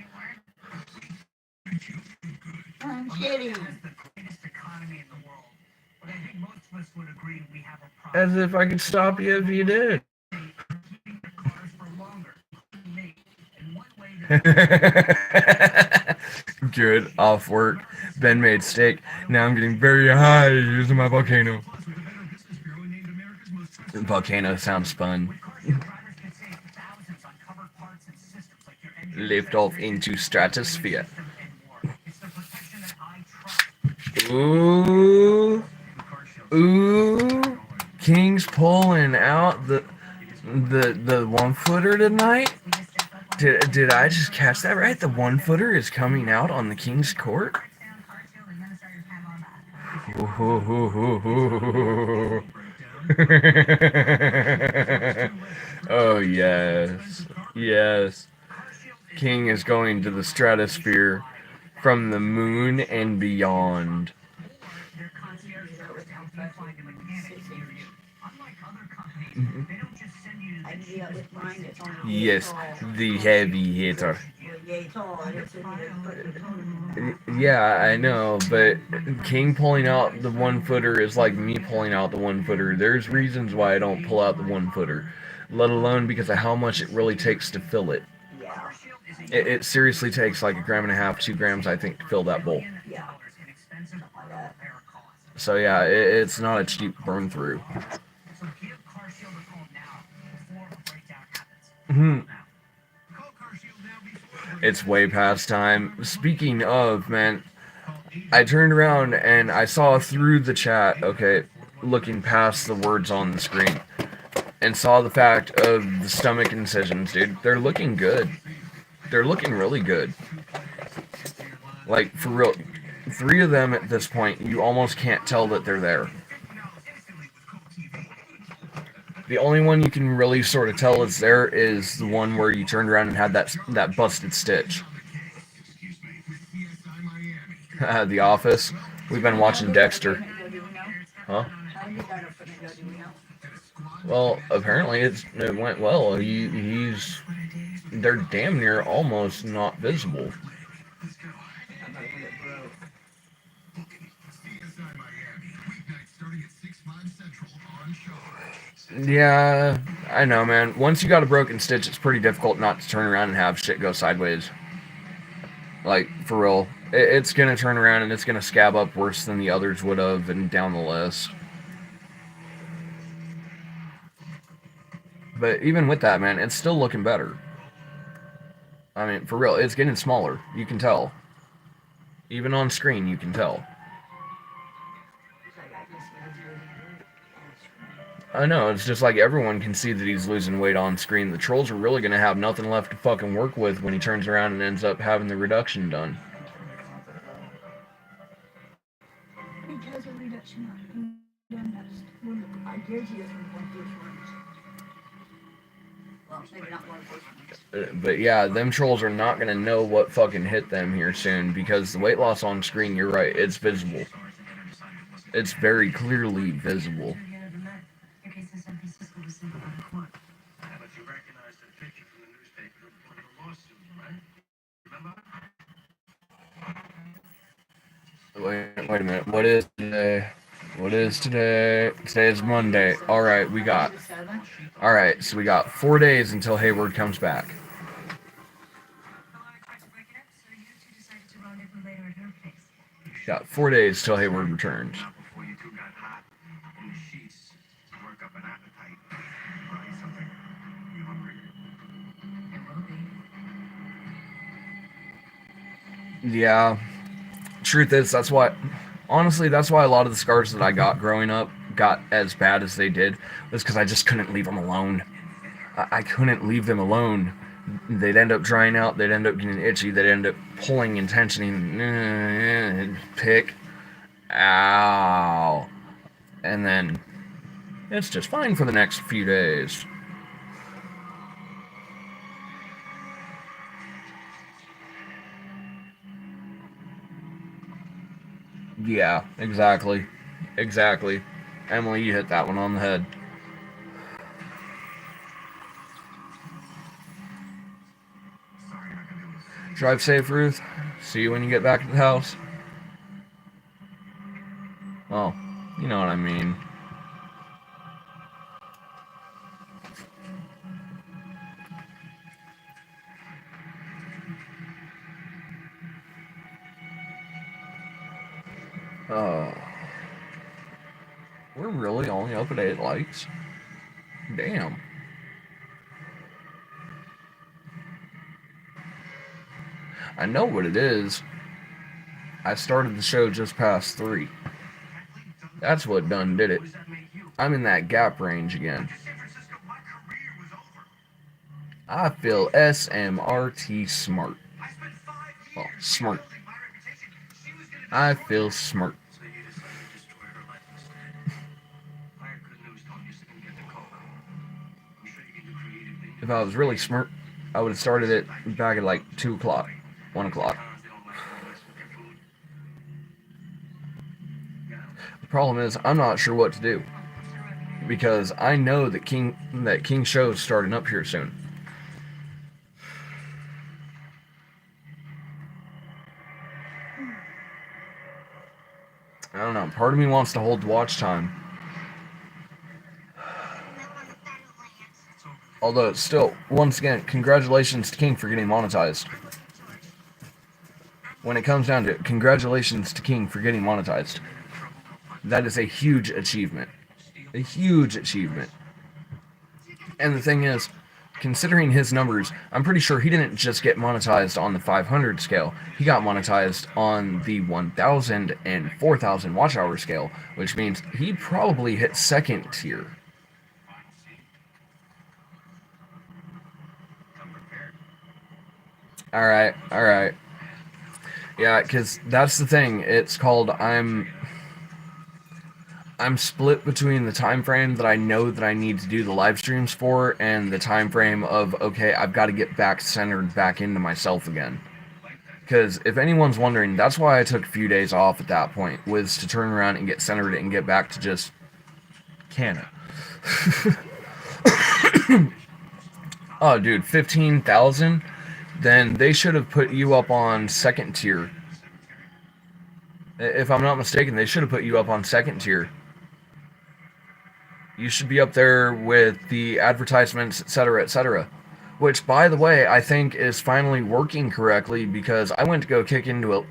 I'm kidding. The greatest economy in the world. But I think most of us would agree we have a problem. As if I could stop you if you did. Keeping the cars for longer. Me. And one way to Good. Off work. Ben made steak. Now I'm getting very high using my volcano. Volcano sounds fun. Lift off into stratosphere. Ooh, ooh, King's pulling out the 1-footer tonight. Did I just catch that right? The 1-footer is coming out on the King's court. Oh yes, yes. King is going to the stratosphere from the moon and beyond. I can be out with mine, it's only Yes, the heavy hitter. yay tall. I don't sit there. Yeah, I know, but King pulling out the 1-footer is like me pulling out the 1-footer. There's reasons why I don't pull out the 1-footer, let alone because of how much it really takes to fill it. Yeah, It seriously takes like 1.5 grams, 2 grams, I think, to fill that bowl. yeah. Something like that. So yeah, it's not a cheap burn through. It's way past time. Speaking of, man, I turned around and I saw through the chat, okay, looking past the words on the screen, and saw the fact of the stomach incisions, dude. They're looking good. They're looking really good. Like, for real. 3 of them at this point, you almost can't tell that they're there. The only one you can really sort of tell is there is the one where you turned around and had that busted stitch. The Office. We've been watching Dexter. Huh? Well, apparently it went well. They're damn near almost not visible. Yeah, I know, man. Once you got a broken stitch, it's pretty difficult not to turn around and have shit go sideways. Like, for real. It's gonna turn around and it's gonna scab up worse than the others would have, and down the list. But even with that, man, it's still looking better. I mean, for real, it's getting smaller. You can tell. Even on screen, you can tell. I know, it's just like everyone can see that he's losing weight on screen. The trolls are really going to have nothing left to fucking work with when he turns around and ends up having the reduction done. He has a reduction on dentist. I guarantee it's one of those ones. Well, maybe not one of those ones. But yeah, them trolls are not going to know what fucking hit them here soon, because the weight loss on screen, you're right, it's visible. It's very clearly visible. Wait a minute. What is today? What is today? Today is Monday. Alright, Alright, so we got 4 days until Hayward comes back. Got 4 days till Hayward returns. Yeah. Truth is, honestly, that's why a lot of the scars that I got growing up got as bad as they did, was because I just couldn't leave them alone. I couldn't leave them alone. They'd end up drying out, they'd end up getting itchy, they'd end up pulling and tensioning, pick, ow, and then it's just fine for the next few days. Yeah, exactly. Exactly. Emily, you hit that one on the head. Drive safe, Ruth. See you when you get back to the house. Well, you know what I mean. Oh. We're really only up at 8 likes? Damn. I know what it is. I started the show just past 3. That's what done did it. I'm in that gap range again. I feel SMRT smart. Well, smart. I feel smart. If I was really smart, I would have started it back at like 2 o'clock, 1 o'clock. The problem is, I'm not sure what to do. Because I know that King Show's starting up here soon. I don't know. Part of me wants to hold the watch time. Although, still, once again, congratulations to King for getting monetized. When it comes down to it, congratulations to King for getting monetized. That is a huge achievement. A huge achievement. And the thing is, considering his numbers, I'm pretty sure he didn't just get monetized on the 500 scale. He got monetized on the 1,000 and 4,000 watch hour scale, which means he probably hit 2nd tier. Alright. Yeah, because that's the thing. It's called I'm split between the time frame that I know that I need to do the live streams for and the time frame of, okay, I've got to get back centered back into myself again. Because if anyone's wondering, that's why I took a few days off at that point, was to turn around and get centered and get back to just Canada. Oh, dude, 15,000? Then they should have put you up on 2nd tier. If I'm not mistaken, they should have put you up on 2nd tier. You should be up there with the advertisements, etc., etc. Which, by the way, I think is finally working correctly, because I went to go kick into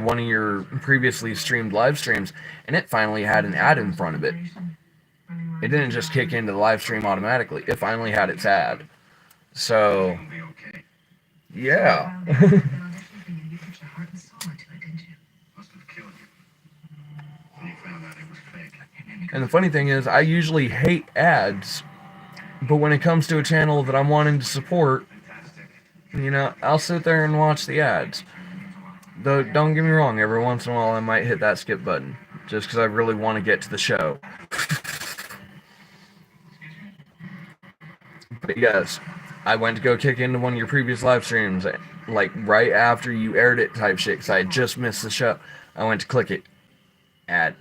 one of your previously streamed live streams, and it finally had an ad in front of it. It didn't just kick into the live stream automatically. It finally had its ad. So, yeah. And the funny thing is, I usually hate ads, but when it comes to a channel that I'm wanting to support, you know, I'll sit there and watch the ads. Though, don't get me wrong, every once in a while I might hit that skip button, just because I really want to get to the show. But yes, I went to go kick into one of your previous live streams, like right after you aired it type shit, because I had just missed the show. I went to click it. Ad.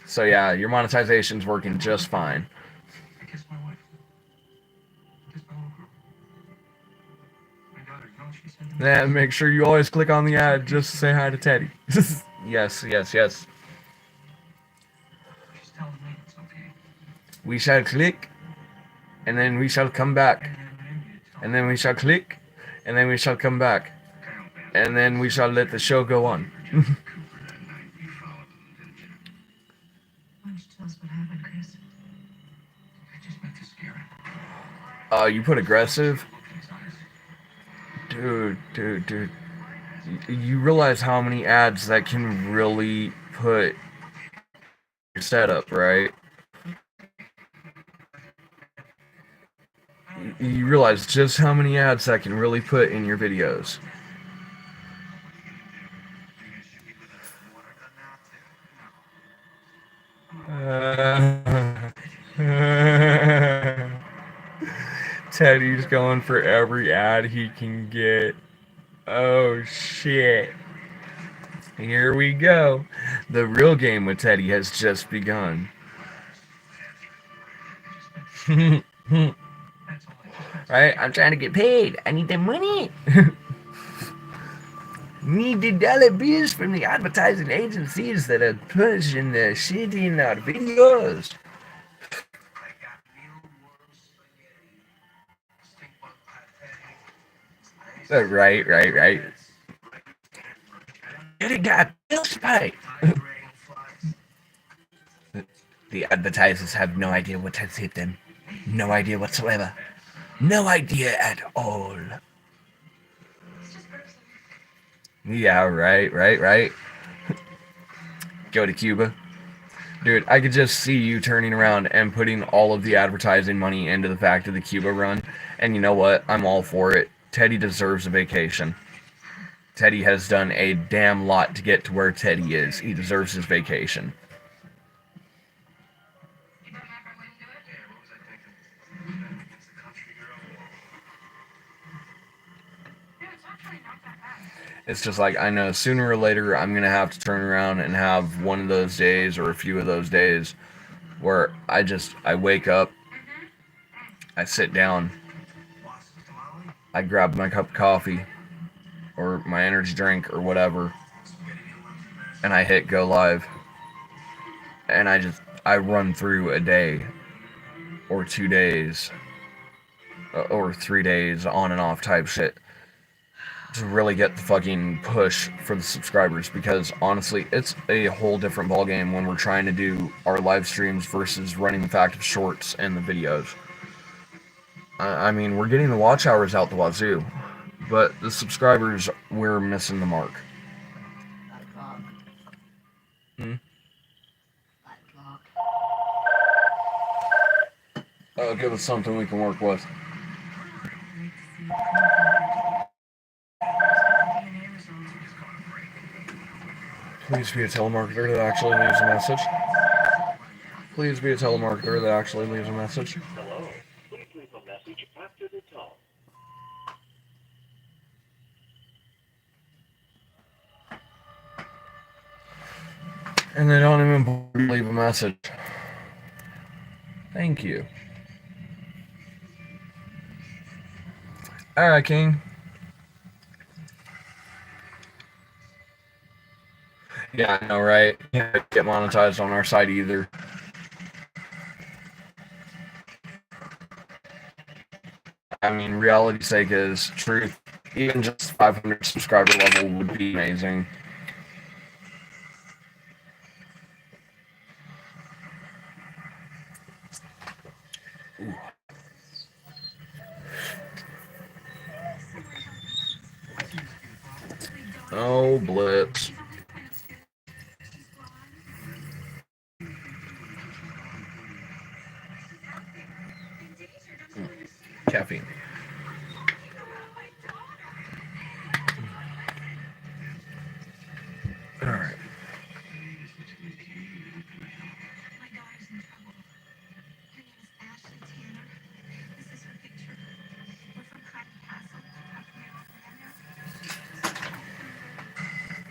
So yeah, your monetization's working just fine. Yeah, make sure you always click on the ad just to say hi to Teddy. Yes. We shall click, and then we shall come back. And then we shall click, and then we shall come back. And then we shall let the show go on. You put aggressive? Dude. You realize how many ads that can really put your setup, right? You realize just how many ads that can really put in your videos. Teddy's going for every ad he can get. Oh shit. Here we go. The real game with Teddy has just begun. Right? I'm trying to get paid. I need the money. Need the dollar bills from the advertising agencies that are pushing the shit in our videos. Right. Teddy got bills to pay. The advertisers have no idea what has hit them. No idea whatsoever. No idea at all. It's just gruesome. Yeah, right. Go to Cuba. Dude, I could just see you turning around and putting all of the advertising money into the fact of the Cuba run. And you know what? I'm all for it. Teddy deserves a vacation. Teddy has done a damn lot to get to where Teddy is. He deserves his vacation. You don't have a way to do it? Yeah, what was I thinking? It's a country girl. Dude, it's actually not that bad. It's just like, I know sooner or later I'm going to have to turn around and have one of those days or a few of those days where I wake up, I sit down, I grab my cup of coffee or my energy drink or whatever, and I hit go live, and I run through a day or 2 days or 3 days on and off type shit to really get the fucking push for the subscribers, because honestly it's a whole different ballgame when we're trying to do our live streams versus running the fact of shorts and the videos. I mean, we're getting the watch hours out the wazoo, but the subscribers, we're missing the mark. 5 o'clock. Hmm? 5 o'clock. Give us something we can work with. Please be a telemarketer that actually leaves a message. Please be a telemarketer that actually leaves a message. Hello. Please leave a message after the tone. And they don't even bother to leave a message. Thank you. Alright, King. Yeah, I know, right? Can't get monetized on our site either. I mean, reality's sake is truth. Even just 500 subscriber level would be amazing. Ooh. Oh, blips. Caffeine. Alright. My daughter's in trouble. Her name is Ashley Tanner. This is her picture. We're from Cotton Castle, up near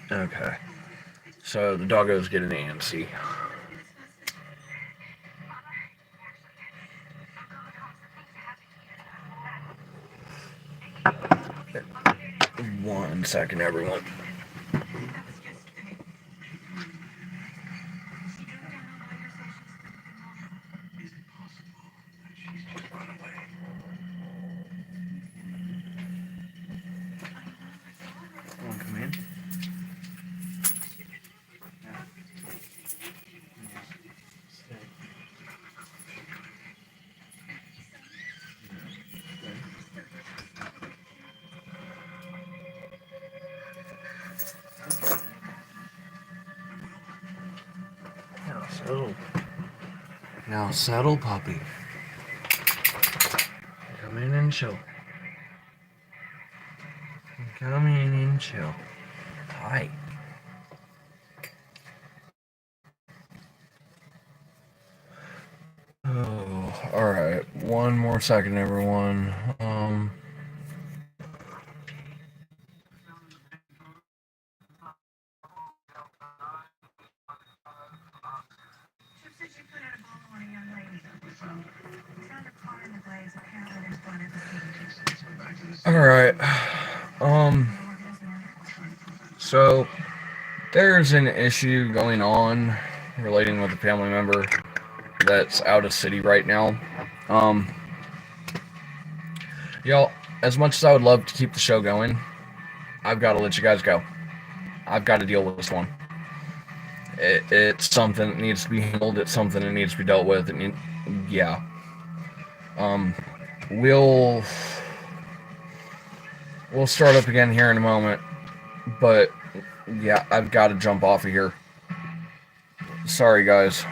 Orlando. Okay. So the doggo's getting antsy. One second, everyone. Want to come in? Now settle. Now settle, puppy. Come in and chill. Come in and chill. Hi. Oh, alright. One more second, everyone. Trip said you put out a ball on a young lady. Found a car in the blaze. Apparently there's blood at the scene. Alright. So there's an issue going on relating with a family member that's out of city right now. Y'all, as much as I would love to keep the show going, I've got to let you guys go. I've got to deal with this one. It's something that needs to be handled. It's something that needs to be dealt with. Yeah. We'll start up again here in a moment. But yeah, I've got to jump off of here. Sorry, guys.